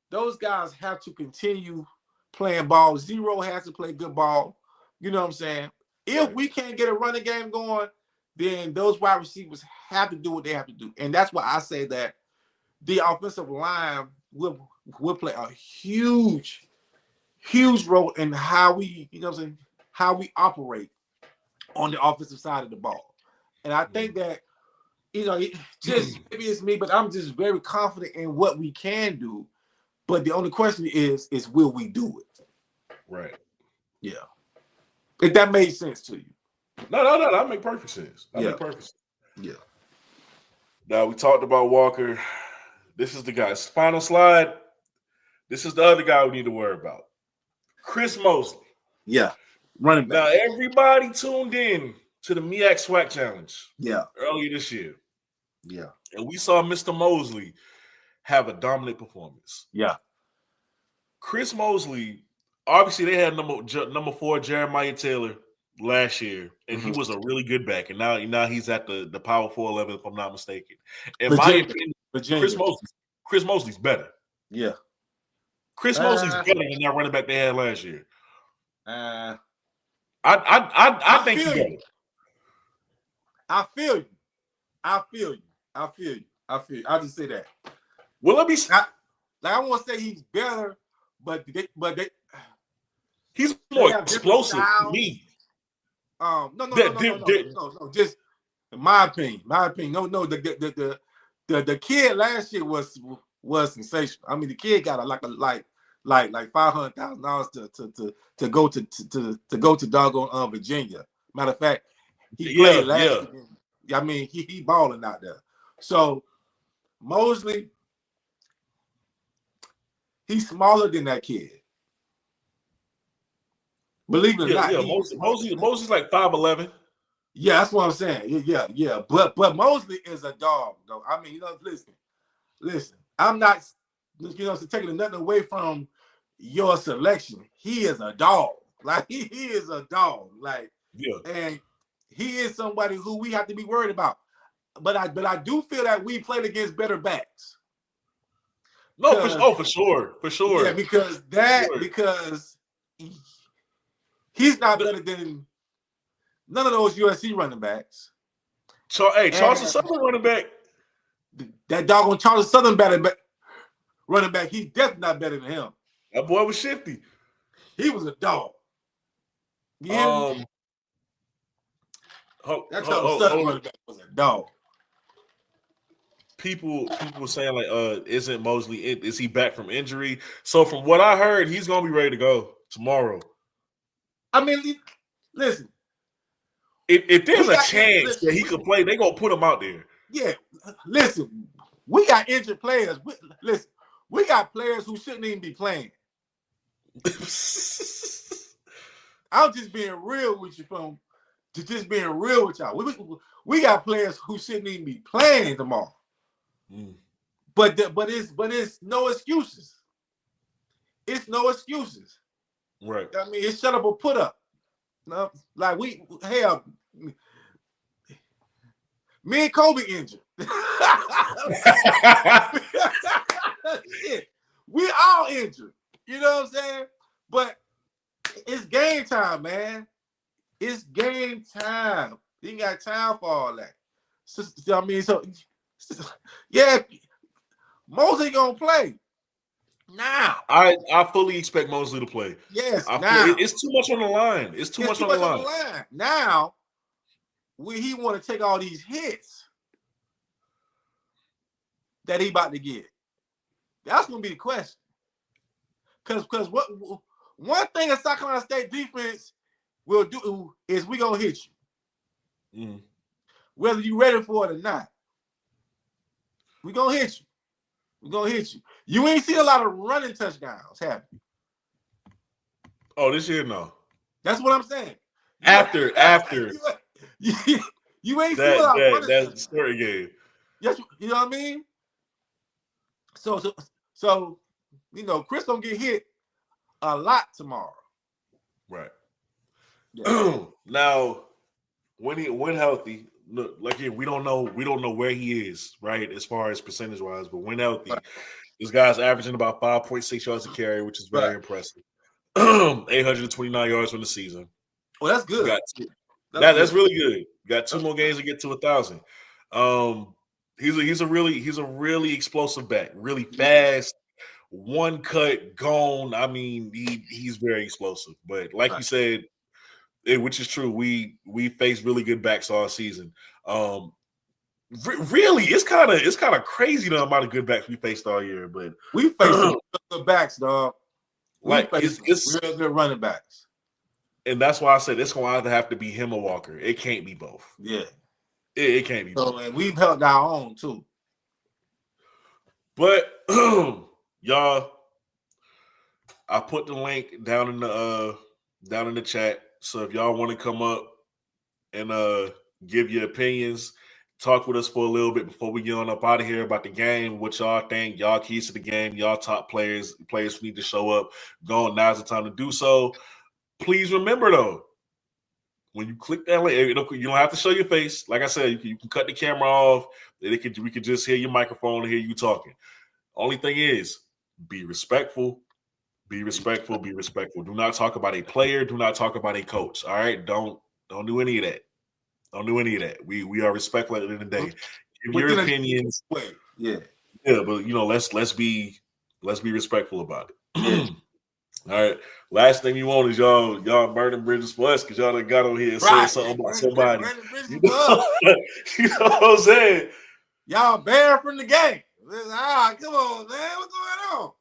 those guys have to continue playing ball. Zero has to play good ball. You know what I'm saying? If we can't get a running game going, then those wide receivers have to do what they have to do. And that's why I say that the offensive line will play a huge role in how we, how we operate on the offensive side of the ball. And I think that, just maybe it's me, but I'm just very confident in what we can do. But the only question is will we do it? Right. Yeah. If that made sense to you. No, that make perfect sense. That make perfect sense. Yeah. Now we talked about Walker. This is the guy's final slide. This is the other guy we need to worry about. Chris Mosley. Yeah. Running back. Now everybody tuned in to the MEAC SWAC Challenge. Yeah. Earlier this year. Yeah. And we saw Mr. Mosley have a dominant performance. Yeah. Chris Mosley, obviously they had number 4 Jeremiah Taylor last year, and he was a really good back. And now he's at the Power 411, if I'm not mistaken. In my opinion, Chris Mosley's better. Yeah. Chris Mosley's better than that running back they had last year. I think he's better. I feel you. I'll just say that. Well, let me. I won't say he's better, but he's more explosive to me. No. Just in my opinion. No. The kid last year was sensational. I mean, the kid got like $500,000 to go to doggone Virginia. Matter of fact, he played last year. I mean, he balling out there. So Mosley, he's smaller than that kid. Believe it or not. Yeah, Mosley's like 5'11". Yeah, that's what I'm saying. Yeah. But Mosley is a dog, though. I mean, listen. I'm not, taking nothing away from your selection. He is a dog. Like he is a dog. Like, and he is somebody who we have to be worried about. But I do feel that we played against better backs. No, for sure. Yeah, because he's not better than none of those USC running backs. Charleston Southern running back. That doggone Charleston Southern running back, he's definitely not better than him. That boy was shifty. He was a dog. That Charleston Southern running back was a dog. People saying like, isn't Mosley? Is he back from injury? So from what I heard, he's gonna be ready to go tomorrow. I mean, listen. If there's a chance that he could play, they gonna put him out there. Yeah, listen. We got injured players. We got players who shouldn't even be playing. I'm just being real with you, just being real with y'all. We got players who shouldn't even be playing tomorrow. But it's no excuses. It's no excuses. Right. I mean, it's shut up or put up. No, like me and Kobe injured. Shit. We all injured. You know what I'm saying? But it's game time, man. It's game time. You ain't got time for all that. So Yeah, Mosley gonna play now. I fully expect Mosley to play. Yes, now It's too much on the line. It's too much on the line. Now, will he want to take all these hits that he about to get? That's gonna be the question. Because what one thing a South Carolina State defense will do is we gonna hit you, whether you ready for it or not. We gonna hit you. We gonna hit you. You ain't see a lot of running touchdowns, have you? Oh, this year, no. That's what I'm saying. After you ain't see a lot of running that story game. Yes, you know what I mean. So you know, Chris gonna get hit a lot tomorrow. Right. Yeah. Now, when healthy, look, like we don't know where he is, right, as far as percentage wise, but when healthy, this guy's averaging about 5.6 yards a carry, which is very impressive. 829 yards from the season. Well, that's good. That's really good. Got 2 more games to get to 1,000. He's a really explosive back, really fast, one cut, gone. I mean, he's very explosive. But like you said, which is true, we faced really good backs all season. Really, it's kind of crazy the amount of good backs we faced all year. But we faced some good backs, dog. Like it's real good running backs. And that's why I said it's going to either have to be him or Walker. It can't be both. Yeah. It can't be both. And we've held our own, too. But, y'all, I put the link down in the chat. So if y'all want to come up and give your opinions, talk with us for a little bit before we get on up out of here about the game, what y'all think, y'all keys to the game, y'all top players who need to show up. Now's the time to do so. Please remember, though, when you click that link, you don't have to show your face. Like I said, you can cut the camera off. We can just hear your microphone and hear you talking. Only thing is, be respectful. Be respectful. Be respectful. Do not talk about a player. Do not talk about a coach. All right? Don't do any of that. Don't do any of that. We are respectful at the end of the day. Give your opinions. Yeah. Yeah, but let's be respectful about it. All right. Last thing you want is y'all burning bridges for us because y'all done got on here and said something about somebody. You know what I'm saying? Y'all banned from the game. Come on, man. What's going on?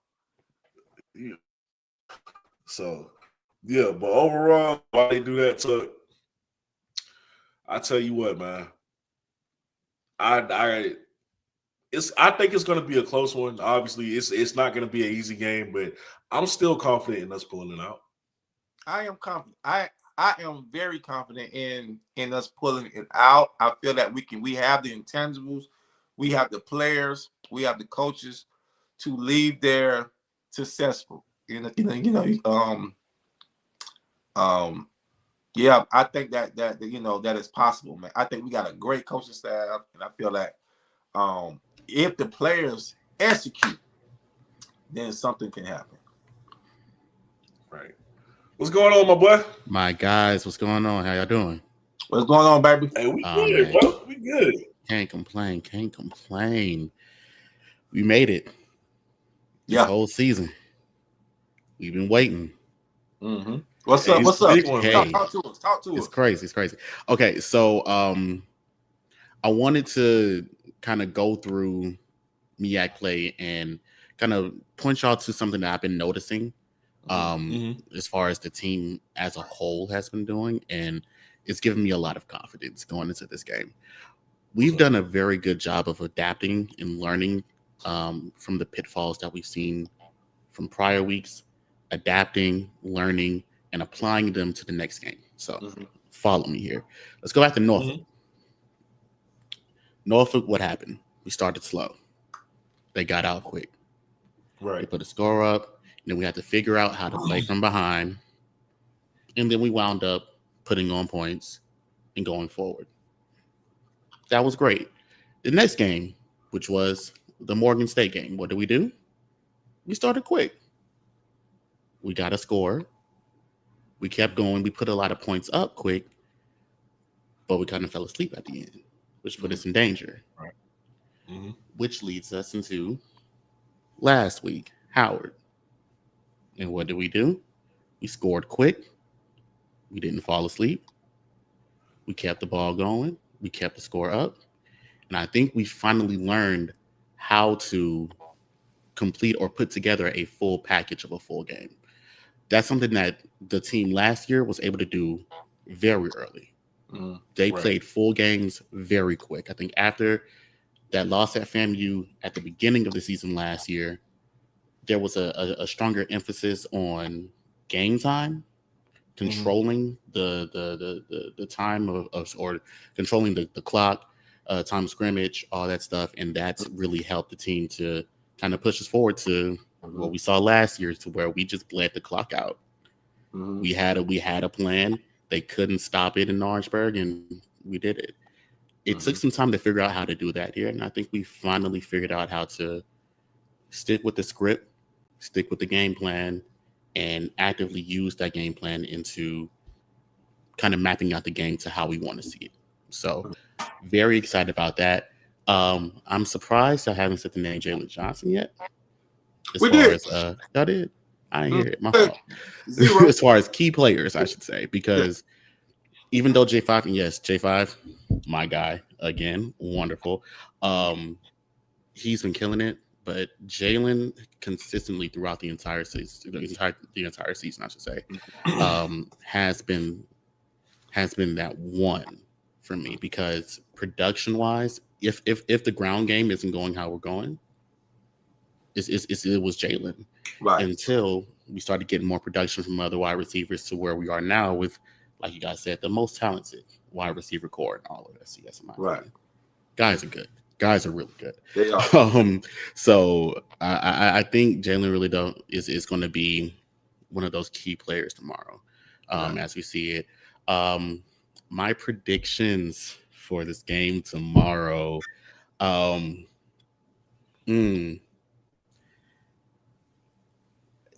Yeah. So, yeah, but overall, why they do that to I tell you what, man. I think it's going to be a close one. Obviously, it's not going to be an easy game, but I'm still confident in us pulling it out. I am confident. I am very confident in us pulling it out. I feel that we have the intangibles, we have the players, we have the coaches to leave there successful. Yeah, I think that that is possible, man. I think we got a great coaching staff, and I feel that if the players execute, then something can happen. Right. What's going on, my boy? My guys, what's going on? How y'all doing? What's going on, baby? Hey, we good, man. Bro. We good. Can't complain. We made it. This whole season. We've been waiting. Mm-hmm. What's up? Hey, talk to us. It's crazy. Okay, so I wanted to kind of go through MEAC play and kind of point y'all to something that I've been noticing as far as the team as a whole has been doing, and it's given me a lot of confidence going into this game. We've done a very good job of adapting and learning from the pitfalls that we've seen from prior weeks, adapting, learning, and applying them to the next game. So follow me here. Let's go back to Norfolk. Norfolk, what happened? We started slow. They got out quick. Right. They put a score up, and then we had to figure out how to play from behind. And then we wound up putting on points and going forward. That was great. The next game, which was the Morgan State game, what did we do? We started quick. We got a score. We kept going. We put a lot of points up quick, but we kind of fell asleep at the end, which put us in danger. Right. Mm-hmm. which leads us into last week, Howard. And what did we do? We scored quick. We didn't fall asleep. We kept the ball going. We kept the score up. And I think we finally learned how to complete or put together a full package of a full game. That's something that the team last year was able to do very early. They Right. played full games very quick. I think after that loss at FAMU at the beginning of the season last year, there was a stronger emphasis on game time, controlling the time of or controlling the clock, time of scrimmage, all that stuff, and that's really helped the team to kind of push us forward to what we saw last year, to where we just bled the clock out. We had a plan. They couldn't stop it in Orangeburg, and we did it. It took some time to figure out how to do that here, and I think we finally figured out how to stick with the script, stick with the game plan, and actively use that game plan into kind of mapping out the game to how we want to see it. So very excited about that. I'm surprised I haven't said the name Jalen Johnson yet. We did. Y'all did. I didn't hear it. My fault. As far as key players, I should say, because even though J5, and yes, J5, my guy again, wonderful. He's been killing it, but Jalen consistently throughout the entire season, the entire season, I should say, has been that one for me, because production wise, if the ground game isn't going how we're going, it was Jalen. Right. Until we started getting more production from other wide receivers to where we are now with, like you guys said, the most talented wide receiver core in all of FCS. Right. Opinion. Guys are good. Guys are really good. They are. So I think Jalen really is going to be one of those key players tomorrow, as we see it. My predictions for this game tomorrow.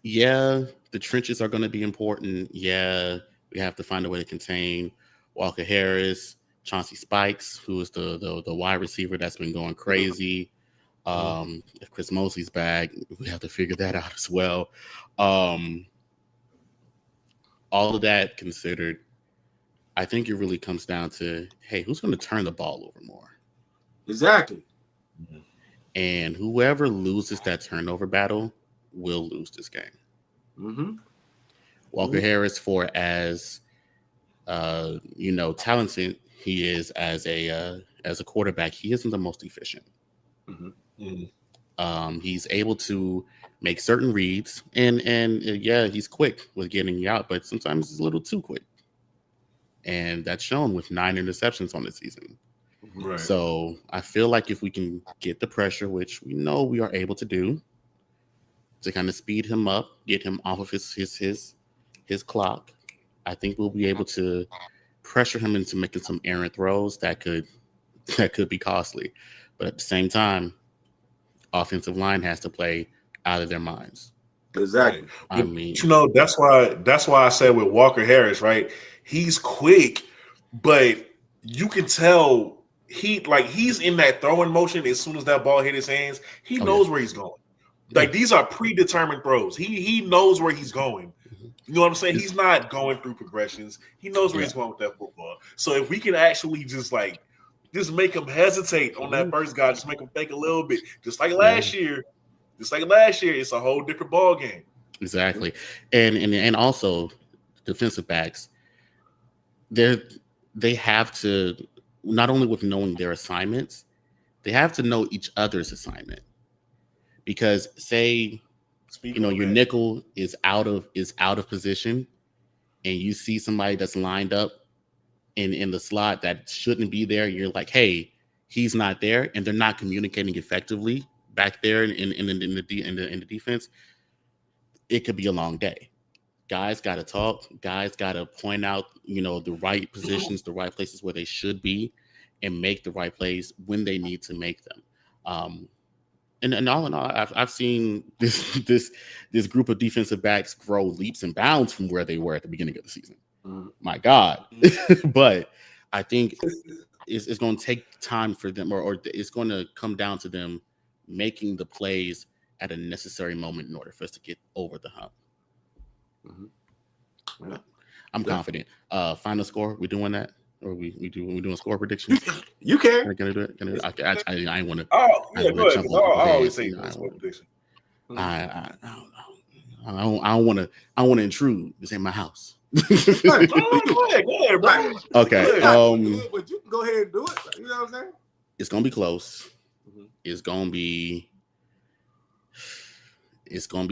Yeah, the trenches are going to be important. Yeah, we have to find a way to contain Walker Harris, Chauncey Spikes, who is the wide receiver that's been going crazy. If Chris Mosley's back, we have to figure that out as well. All of that considered, I think it really comes down to, hey, who's going to turn the ball over more? Exactly. And whoever loses that turnover battle will lose this game. Walker Harris, for as talented he is as a quarterback, he isn't the most efficient. He's able to make certain reads, and yeah, he's quick with getting you out, but sometimes he's a little too quick, and that's shown with 9 interceptions on the season. Right. So I feel like if we can get the pressure, which we know we are able to do, to kind of speed him up, get him off of his clock, I think we'll be able to pressure him into making some errant throws that could be costly. But at the same time, offensive line has to play out of their minds. Exactly. I mean, that's why I said with Walker Harris, right? He's quick, but you can tell he's in that throwing motion. As soon as that ball hit his hands, he knows where he's going. Like, these are predetermined throws. He knows where he's going. You know what I'm saying? He's not going through progressions. He knows where he's going with that football. So if we can actually just make him hesitate on that first guy, just make him think a little bit, just like last year, it's a whole different ball game. Exactly. And also defensive backs, they have to, not only with knowing their assignments, they have to know each other's assignment. Because say, your nickel is out of position, and you see somebody that's lined up in the slot that shouldn't be there, you're like, hey, he's not there, and they're not communicating effectively back there in the defense, it could be a long day. Guys got to talk. Guys got to point out, the right positions, the right places where they should be, and make the right plays when they need to make them. And all in all, I've seen this group of defensive backs grow leaps and bounds from where they were at the beginning of the season. My God. But I think it's going to take time for them, or it's going to come down to them making the plays at a necessary moment in order for us to get over the hump. Mm-hmm. Yeah. I'm confident. Final score, we doing that? Or we doing score predictions? You can. Can I do it? Can I do it? I ain't want to. Oh, yeah, go ahead. I always say score prediction. I don't want to. I want to intrude. This ain't my house. Go ahead, bro. Okay. But you can go ahead and do it. You know what I'm saying? It's gonna be close. Mm-hmm. It's gonna be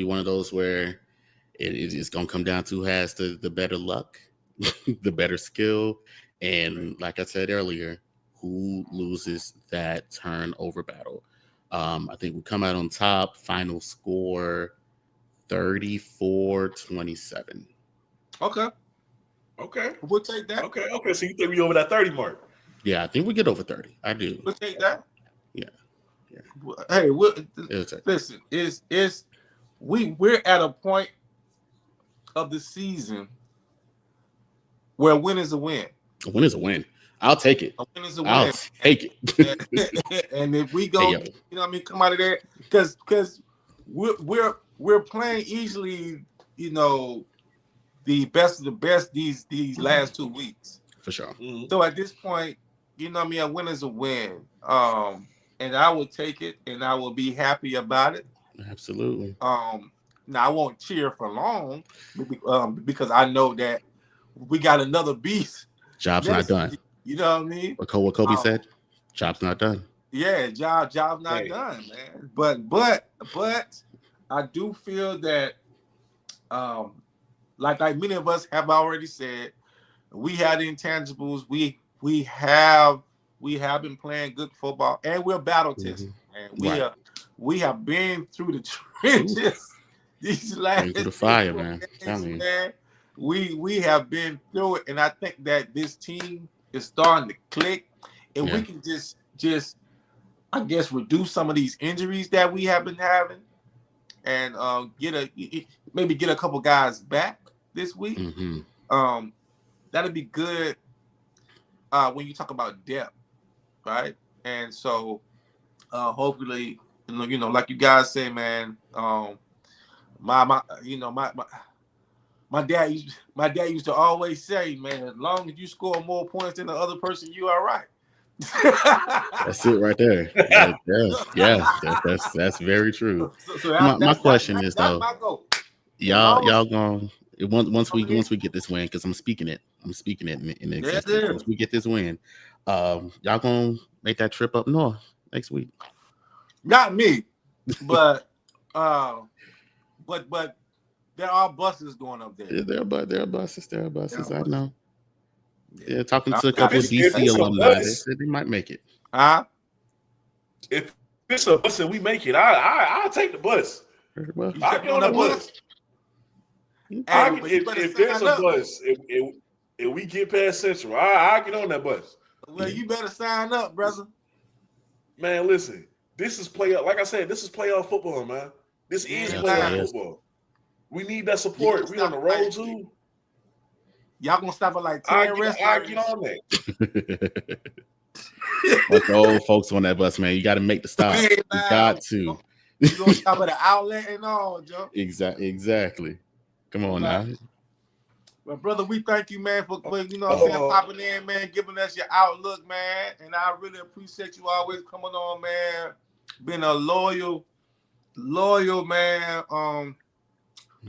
one of those where it's gonna come down to who has the better luck, the better skill, and like I said earlier, who loses that turnover battle. I think we come out on top. Final score 34-27. Okay. We'll take that. Okay. So you think we over that 30 mark? Yeah, I think we get over 30. I do. We'll take that. Yeah. Hey, listen, we're at a point of the season where a win is a win. A win is a win. I'll take it. A win is a win. I'll take it. And if we go, you know what I mean, come out of there, because we're playing easily, you know, the best of the best these last 2 weeks. For sure. Mm-hmm. So at this point, you know what I mean, a win is a win. And I will take it and I will be happy about it. Absolutely. Now I won't cheer for long because I know that we got another beast. Job's not done. You know what I mean? What Kobe said, job's not done. Yeah, job's not done, man. But I do feel that like many of us have already said, we had intangibles. We have been playing good football, and we're battle tested. Mm-hmm. And we have been through the trenches these last through the fire, man. We have been through it, and I think that this team is starting to click, and we can just I guess reduce some of these injuries that we have been having, and maybe get a couple guys back this week. Mm-hmm. That'd be good when you talk about depth, right? And so hopefully, you know, like you guys say, man, my dad used to always say, man, as long as you score more points than the other person, you are right. That's it right there. That's very true. So my question is though, y'all going once we get this win, because I'm speaking it in existence. Once we get this win, y'all gonna make that trip up north next week? Not me, but there are buses going up there. Yeah, there are buses. I know. Yeah, talking to a couple of DC alumni, they said they might make it. If it's a bus and we make it, I'll take the bus. I get on the bus. If there's a bus, if we get past Central, I'll get on that bus. Well, you better sign up, brother. Man, listen, this is playoff. Like I said, this is playoff football, man. This is playoff football. We need that support. We on the road too. Y'all gonna stop at like 10 restaurants. I get on that. Like the old folks on that bus, man. You got to make the stop. You got to. You gonna stop at the outlet and all, Joe. Exactly. Come on now. Well, brother, we thank you, man, for you know what I'm saying, popping in, man, giving us your outlook, man. And I really appreciate you always coming on, man. Being a loyal man. You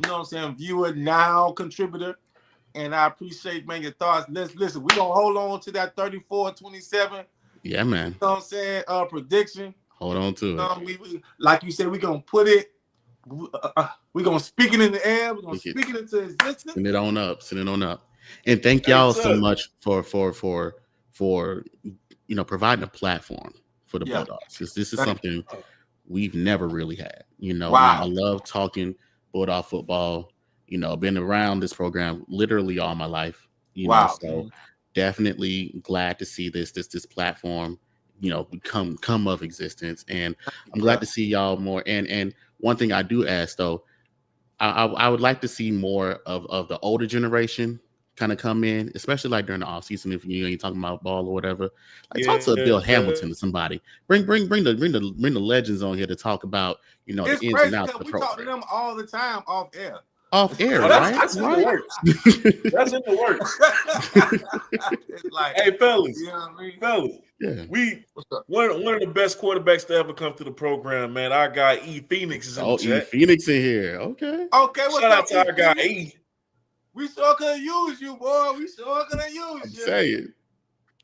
know what I'm saying, viewer now, contributor. And I appreciate, man, your thoughts. Listen, we're going to hold on to that 34-27. Yeah, man. You know what I'm saying? Prediction. Hold on to it. We, like you said, we're going to put it, we're going to speak it in the air. We're going to speak it into existence. Send it on up. And thank y'all so much for you know, providing a platform for the Bulldogs. This is something we've never really had. You know, I love talking Bulldog football. You know, been around this program literally all my life. You know, so definitely glad to see this platform, you know, come of existence. And I'm glad to see y'all more. And one thing I do ask though, I would like to see more of the older generation kind of come in, especially like during the off season, if you're talking about ball or whatever. Like talk to Bill Hamilton or somebody. Bring the legends on here to talk about the ins and outs of the program. We talk to them all the time off air. Right? That's in the works. That's in the works. It's like, hey, fellas, you know what I mean? fellas. Yeah. One of the best quarterbacks to ever come to the program, man. Our guy E Phoenix is in the chat. E Phoenix in here. Okay. What's Shout up, out to our guy E. We sure could use you, boy. We sure could use you. I'm saying.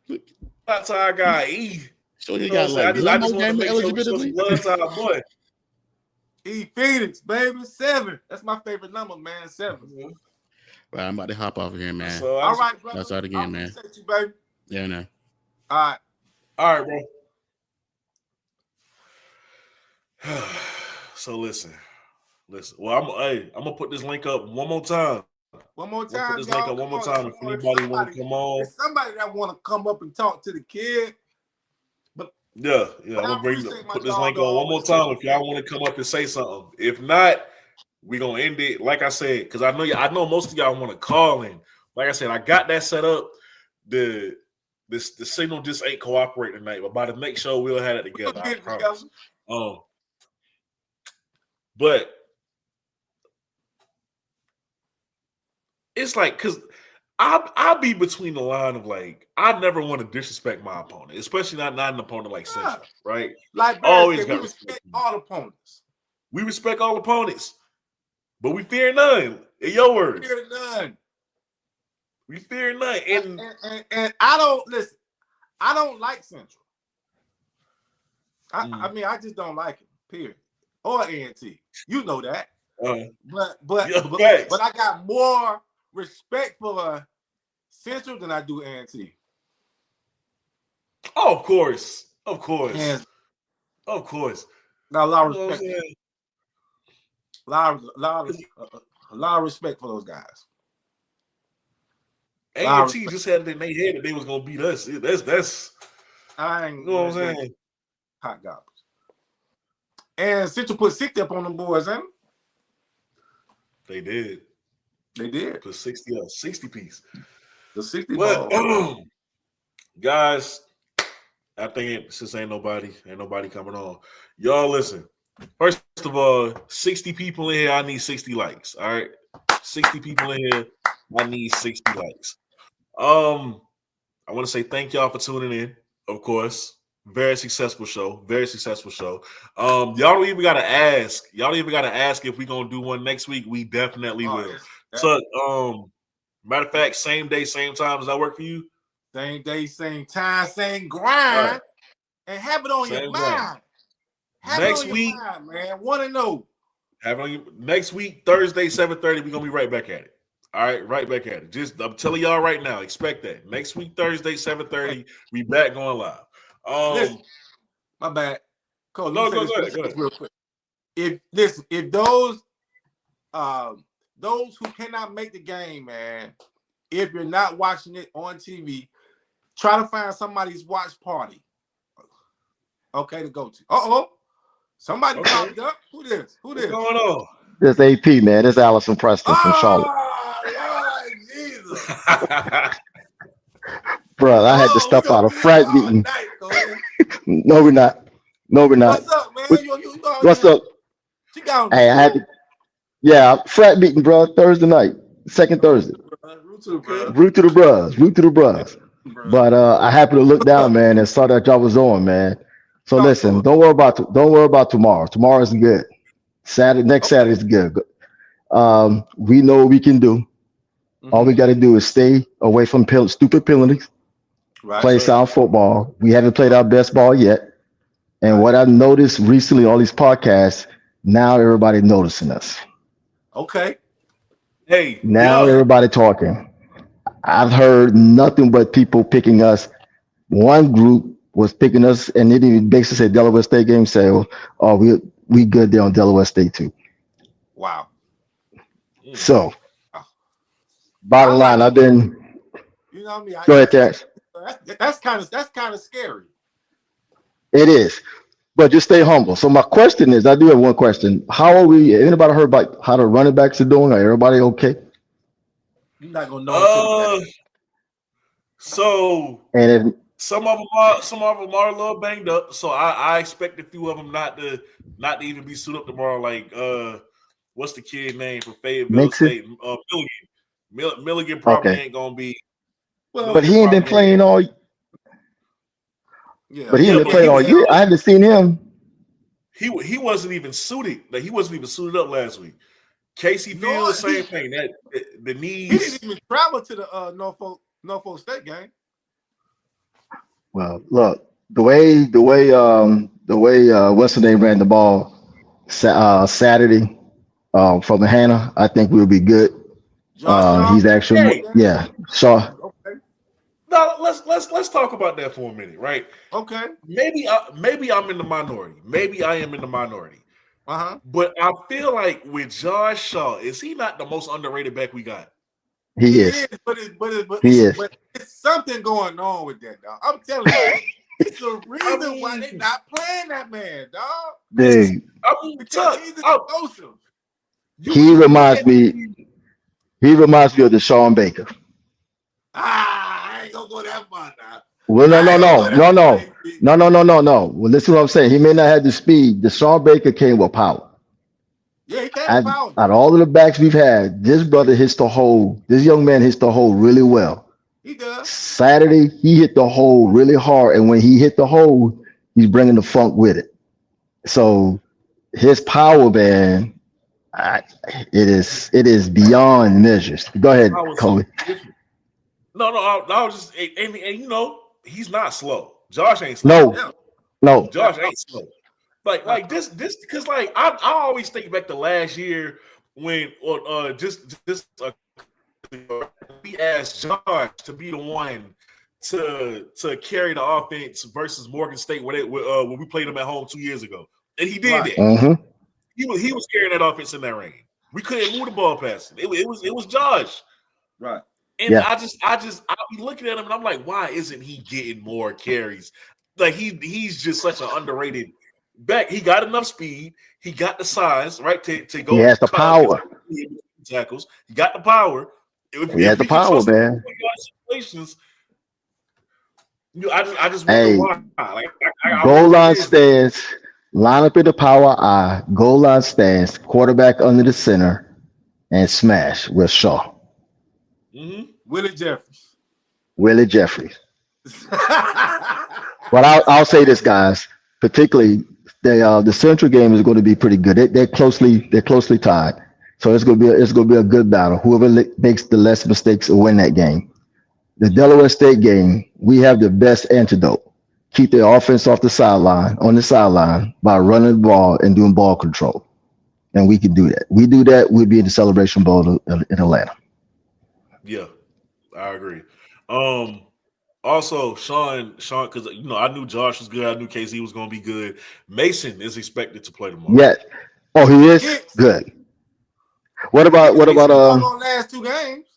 Shout out to our guy E. So he got like I just want to make sure we show some love to our boy. E Phoenix, baby, 7. That's my favorite number, man. 7. Well, I'm about to hop off of here, man. So, all right, brother. That's all again, man. You, baby. Yeah, no. All right, bro. So listen. Well, I'm gonna put this link up one more time. One more time. Put this link up one more time. If anybody want to come on, somebody that want to come up and talk to the kid. But yeah. I'm gonna put this link on one more time if y'all want to come up and say something. If not, we're gonna end it. Like I said, because I know most of y'all want to call in. Like I said, I got that set up. The signal just ain't cooperating tonight, but by the next show we'll have it together. I promise. But it's like, because I'll be between the line of like, I never want to disrespect my opponent, especially not an opponent like Central, right? Like always got respect all opponents. We respect all opponents, but we fear none. In your words, fear none. We fear none. And I don't listen. I don't like Central. I mean, I just don't like him. Period. Or A&T. You know that. But I got more respect for Central than I do A&T. Oh, of course. And, of course. Got a lot of respect. A lot of respect for those guys. A&T just had it in their head that they was gonna beat us. That's I ain't, you know what I'm saying? Hot goblins. And Central put 60 up on them boys, huh? They did. Put 60 up, 60 piece. The 60 ball. Guys, I think since ain't nobody coming on. Y'all listen. First of all, 60 people in here, I need 60 likes. All right. 60 people in here, I need 60 likes. I want to say thank y'all for tuning in, of course. Very successful show. Y'all don't even gotta ask. If we're gonna do one next week. We definitely will. So matter of fact, same day, same time. Does that work for you? Same day, same time, same grind. Right. And have it on your mind. Next week, man. Want to know. Have it on you next week, Thursday, 7:30. We're gonna be right back at it. All right, right back at it. Just I'm telling y'all right now, expect that. Next week, Thursday, 7:30, we back going live. Listen, my bad. Cole, go ahead. Real quick. If those who cannot make the game, man, if you're not watching it on TV, try to find somebody's watch party. Okay, to go to. Somebody popped up. Who this? What's going on? This AP, man. This Allison Preston from Charlotte. Lord Jesus. Bro, I had to step out of frat meeting. No, we're not. What's up, man? What's up? Hey, I had to. Yeah, frat meeting, bro. Thursday night, second Thursday. Root to the bros. But I happened to look down, man, and saw that y'all was on, man. So listen, don't worry about tomorrow. Tomorrow is good. Next Saturday is good. We know what we can do. All we got to do is stay away from stupid penalties. Play sound football. We haven't played our best ball yet. And what I noticed recently, all these podcasts, now everybody noticing us. Okay. Hey. Now everybody talking. I've heard nothing but people picking us. One group was picking us, and they didn't basically say Delaware State game. Say, "Oh, we good there on Delaware State too." Wow. So, bottom line, I've been. You know what I mean? Go ahead, Terrence. That's kind of scary. It is, but just stay humble. So my question is, I do have one question. How are we? Anybody heard about how the running backs are doing? Are everybody okay? You're not gonna know. So and if, some of them are a little banged up. So I expect a few of them not to even be suited up tomorrow. Like what's the kid name for Fayetteville State? Milligan. Milligan probably ain't gonna be. Well, but he ain't been playing all. Yeah, but he ain't been playing all year. I haven't seen him. He wasn't even suited. Like, he wasn't even suited up last week. Casey Fields, same thing. That the knees. He didn't even travel to the Norfolk State game. Well, look, the way what's the name ran the ball Saturday from Hannah, I think we'll be good. He's actually Shaw. Okay. Now let's talk about that for a minute, right? Okay. Maybe I'm in the minority. Maybe I am in the minority. But I feel like with Josh Shaw, is he not the most underrated back we got? He is. But it's something going on with that, dog. I'm telling you, it's the reason why they're not playing that man, dog. Dude, because he's explosive. He reminds me of the Sean Baker. I ain't gonna go that far now. Well, no. Well, listen to what I'm saying. He may not have the speed. The Sean Baker came with power. Yeah, he came with power. Out of all of the backs we've had, this brother hits the hole. This young man hits the hole really well. He does. Saturday, he hit the hole really hard, and when he hit the hole, he's bringing the funk with it. So his power, man, it is beyond measures. Go ahead, Coley. No, I was just and you know he's not slow. Josh ain't slow. No, Josh ain't slow. Like this because like I always think back to last year when we asked Josh to be the one to carry the offense versus Morgan State when we played them at home 2 years ago, and he did that. Mm-hmm. He was carrying that offense in that rain. We couldn't move the ball past it. It was Josh, right? And I be looking at him and I'm like, why isn't he getting more carries? Like he's just such an underrated back. He got enough speed. He got the size, right? To go. He has the power. Tackles. He got the power. He has the power, man. Situations, I just wonder why. Like, goal line stance, line up in the power eye, goal line stance, quarterback under the center, and smash with Shaw. Mm-hmm. Willie Jeffries. But I'll say this, guys. Particularly, the Central game is going to be pretty good. They're closely tied, so it's going to be a good battle. Whoever makes the less mistakes will win that game. The Delaware State game, we have the best antidote. Keep the offense on the sideline by running the ball and doing ball control, and we can do that. We do that, we'll be in the Celebration Bowl in Atlanta. Yeah, I agree. Also, Sean, because I knew Josh was good. I knew KZ was going to be good. Mason is expected to play tomorrow. Yeah. Oh, he is good. What about last 2 games?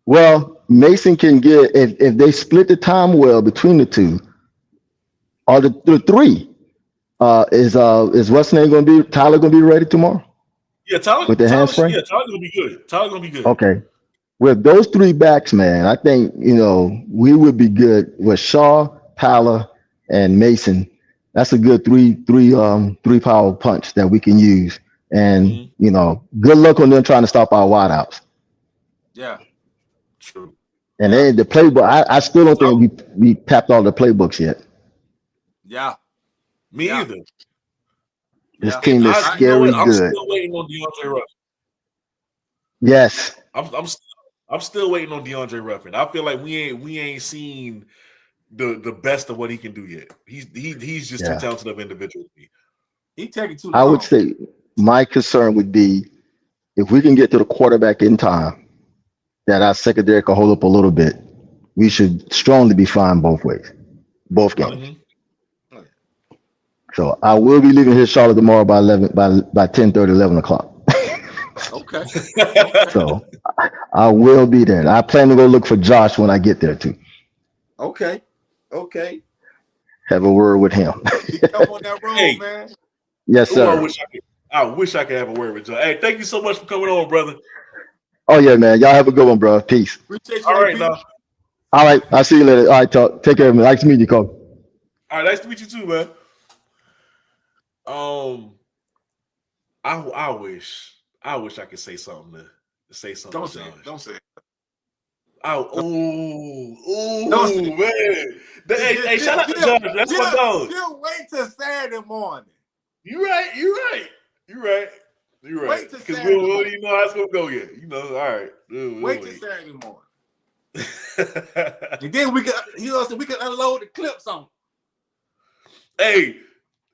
Well, Mason can get if they split the time well between the two, or the three. Is what's name going to be Tyler going to be ready tomorrow? Yeah, Tyler with the hamstring. Yeah, Tyler's going to be good. Tyler's going to be good. Okay. With those 3 backs, man, I think, we would be good with Shaw, Tyler, and Mason. That's a good three power punch that we can use. And, good luck on them trying to stop our wideouts. Yeah. True. And then the playbook, I still don't think we tapped all the playbooks yet. Yeah. Me either. This team is scary good. I'm still waiting on DeAndre Ruffin. Yes. I'm still waiting on DeAndre Ruffin. I feel like we ain't seen the best of what he can do yet. He's just too talented of an individual. He taking too long. I would say my concern would be if we can get to the quarterback in time, that our secondary can hold up a little bit. We should strongly be fine both ways, both games. Mm-hmm. So I will be leaving here Charlotte tomorrow by 10:30, 11 o'clock. Okay. So I will be there. I plan to go look for Josh when I get there too. Okay. Have a word with him. Come on that road, man. Yes, sir. I wish I could have a word with Josh. Hey, thank you so much for coming on, brother. Oh yeah, man. Y'all have a good one, bro. Peace. Appreciate All you, right, AP. now. All right. I'll see you later. All right, talk. Take care, man. Nice to meet you, Cole. All right, nice to meet you too, man. Um, I wish I could say something to say something Don't to say it. Josh. Don't say it. Don't say it. Man. Hey, shout out to Josh. That's my dog. Still wait till Saturday morning. You're right. Wait till Because Saturday we'll morning. even know how it's gonna go yet. All right. We'll Wait till Saturday morning. And then we can unload the clips on. Hey,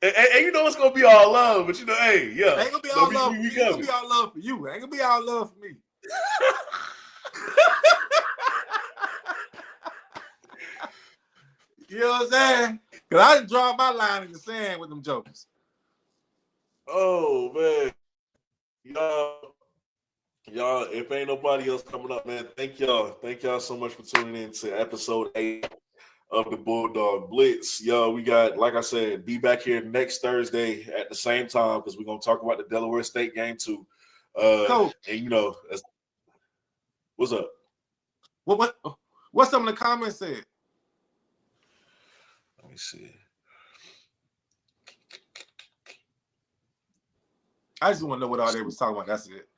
and you know it's gonna be all love, but hey, yeah. Ain't gonna be all love. It's gonna be all love for you. Ain't gonna be all love for me. You know what I'm saying? Because I didn't draw my line in the sand with them jokers. Oh man. Y'all, if ain't nobody else coming up, man, thank y'all. Thank y'all so much for tuning in to episode 8 of the Bulldog Blitz. Yo, we got, like I said, be back here next Thursday at the same time because we're gonna talk about the Delaware State game too. Cool. And what's up? What some of the comments said? Let me see. I just want to know what all they was talking about. That's it.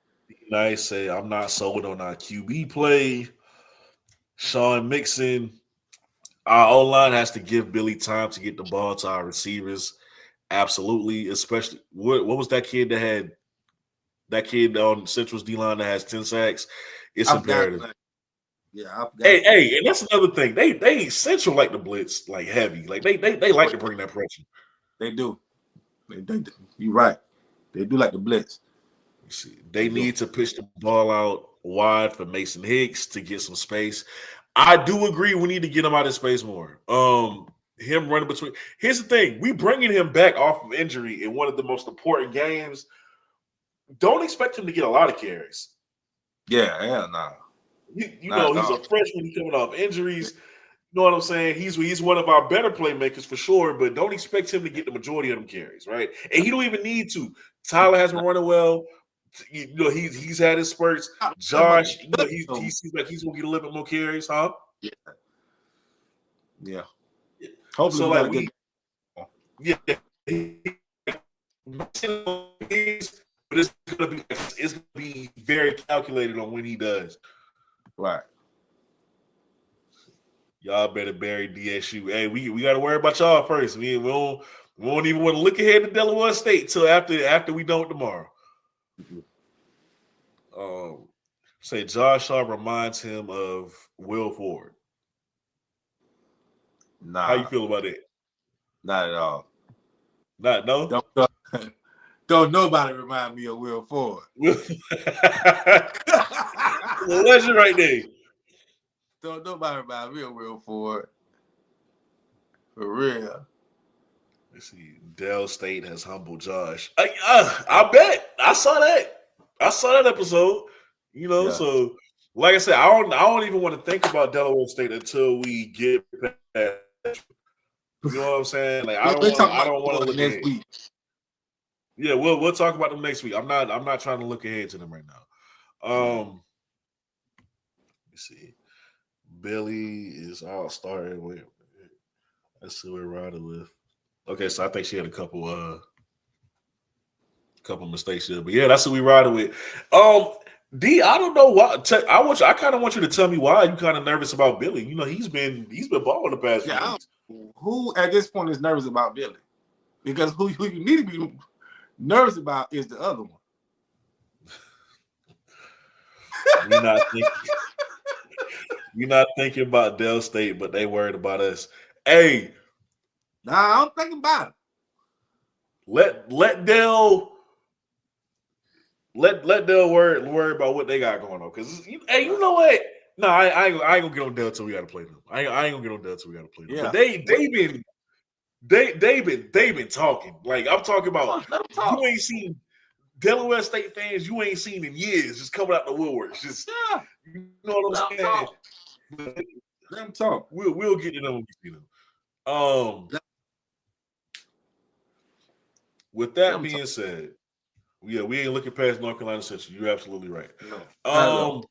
Nice. Say I'm not sold on our QB play. Sean Mixon. Our O-line has to give Billy time to get the ball to our receivers. Absolutely. Especially what was that kid that had that kid on Central's D-line that has 10 sacks? It's imperative. Yeah, I forgot. Hey, and that's another thing. They Central like the blitz like heavy. Like they like to bring that pressure. They do. You're right. They do like the blitz. They need to pitch the ball out wide for Mason Hicks to get some space. I do agree we need to get him out of space more. Him running between. Here's the thing: we bringing him back off of injury in one of the most important games. Don't expect him to get a lot of carries. Yeah, hell no. You know he's a freshman. He's coming off injuries. You know what I'm saying? He's one of our better playmakers for sure, but don't expect him to get the majority of them carries, right? And he don't even need to. Tyler has been running well. You know, he's had his spurts. Josh, you know, he seems like he's gonna get a little bit more carries, huh? Yeah. Hopefully, so like but it's gonna be very calculated on when he does. Right. Y'all better bury DSU. Hey, we got to worry about y'all first. We won't even want to look ahead to Delaware State till after we don't tomorrow. Say Josh Shaw reminds him of Will Ford. Nah. How you feel about it? Not at all. Not no. Don't nobody remind me of Will Ford. Legend right there. Don't nobody remind me of Will Ford. For real. Let's see. Dell State has humbled Josh. I bet. I saw that episode. You know, so like I said, I don't even want to think about Delaware State until we get past. You know what I'm saying? Like I don't want to look next ahead. week. Yeah, we'll talk about them next week. I'm not trying to look ahead to them right now. Let me see. Billy is all starting with. Let's see what we're riding with. Okay, so I think she had a couple mistakes here, but yeah, that's who we riding with. D, I don't know why. I kind of want you to tell me why you kind of nervous about Billy. You know, he's been balling the past few weeks. Who at this point is nervous about Billy? Because who you need to be nervous about is the other one. We're not thinking about Dell State, but they worried about us. Hey, nah, I'm thinking about it. Let Dell worry about what they got going on. Because hey, you know what? No, I ain't gonna get on Dell till we gotta play them. I ain't gonna get on Dell till we gotta play them. Yeah. But they've been talking. Like I'm talking about you ain't seen Delaware State fans you ain't seen in years just coming out the woodworks. Just you know what I'm saying? Let them talk. We'll get to them when we see them. With that being said, Yeah, we ain't looking past North Carolina Central. You're absolutely right. No.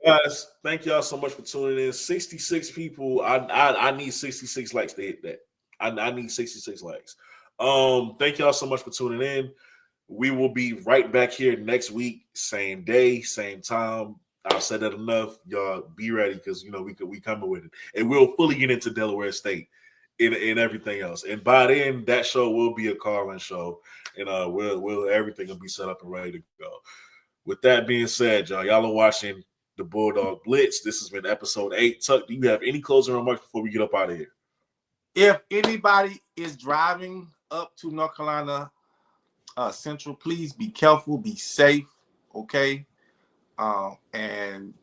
Guys, thank y'all so much for tuning in. 66 people. I need 66 likes to hit that. I need 66 likes. Thank y'all so much for tuning in. We will be right back here next week, same day, same time. I've said that enough. Y'all be ready because we coming with it, and we'll fully get into Delaware State and everything else. And by then, that show will be a call-in show, and we'll everything will be set up and ready to go. With that being said, y'all are watching the Bulldog Blitz. This has been episode 8. Tuck, do you have any closing remarks before we get up out of here? If anybody is driving up to North Carolina Central, please be careful, be safe, okay? And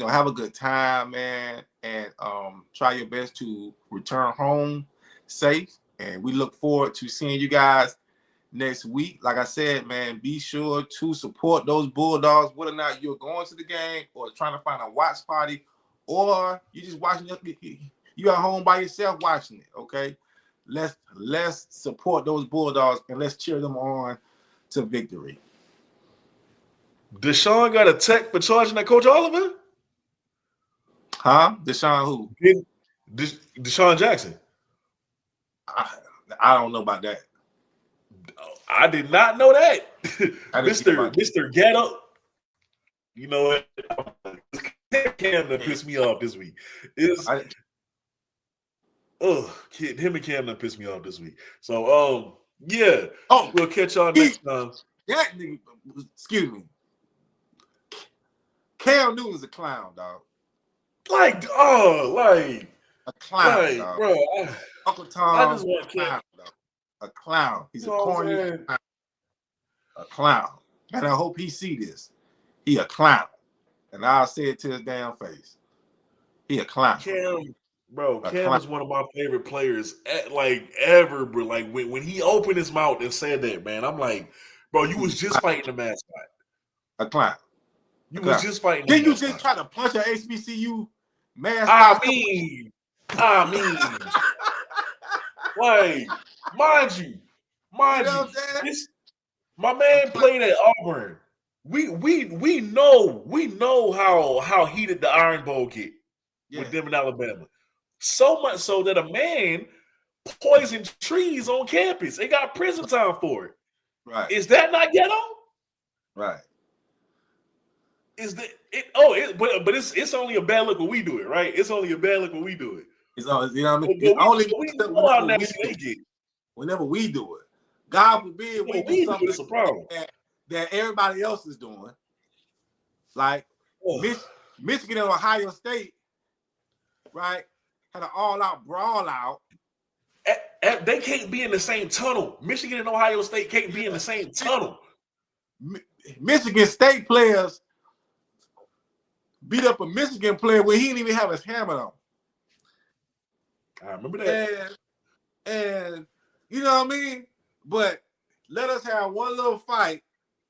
have a good time, man, and try your best to return home safe. And we look forward to seeing you guys next week. Like I said, man, be sure to support those Bulldogs, whether or not you're going to the game or trying to find a watch party, or you just watching it. You at home by yourself watching it, okay? Let's support those Bulldogs and let's cheer them on to victory. Deshaun got a tech for charging that Coach Oliver? Huh? Deshaun who? Deshaun Jackson. I don't know about that. I did not know that. Mr. Ghetto. You know what? Cam that pissed me off this week. Him and Cam that pissed me off this week. So yeah. We'll catch y'all next time. That nigga, excuse me. Cam Newton's a clown, dog. A clown, dog. Bro. Uncle Tom, I just want clown, dog. A clown. He's a corny clown. A clown. And I hope he see this. He a clown. And I'll say it to his damn face. He a clown. Cam is one of my favorite players ever, bro. Like when he opened his mouth and said that, man, I'm like, bro, you was just fighting the mascot. A clown. You was just fighting. Then you just try to punch an HBCU mascot. I mean, like, mind you, my man played at Auburn. We know how heated the Iron Bowl get with them in Alabama. So much so that a man poisoned trees on campus. They got prison time for it. Right. Is that not ghetto? Right. Is that it? But it's only a bad look when we do it, right? It's only a bad look when we do it. It's whenever we do it. God forbid we do something that everybody else is doing. Like Michigan and Ohio State, right? Had an all-out brawl out. They can't be in the same tunnel. Michigan and Ohio State can't be in the same tunnel. Michigan State players beat up a Michigan player where he didn't even have his helmet on. I remember that. And you know what I mean? But let us have one little fight,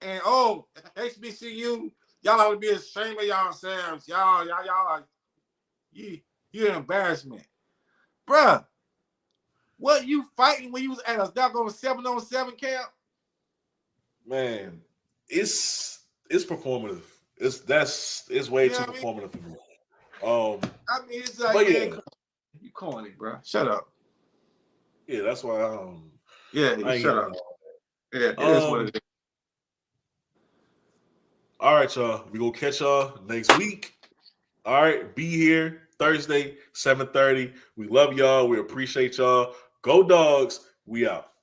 and HBCU, y'all ought to be ashamed of yourselves. Y'all are you're an embarrassment. Bruh, what you fighting when you was at a doggone 7-on-7 camp? Man, it's performative. It's way too performative for me. I mean, it's like, you corny, bro. Shut up. Yeah, that's why. Shut up. Yeah, it is what it is. All right, y'all. We gonna catch y'all next week. All right, be here Thursday, 7:30. We love y'all. We appreciate y'all. Go Dogs. We out.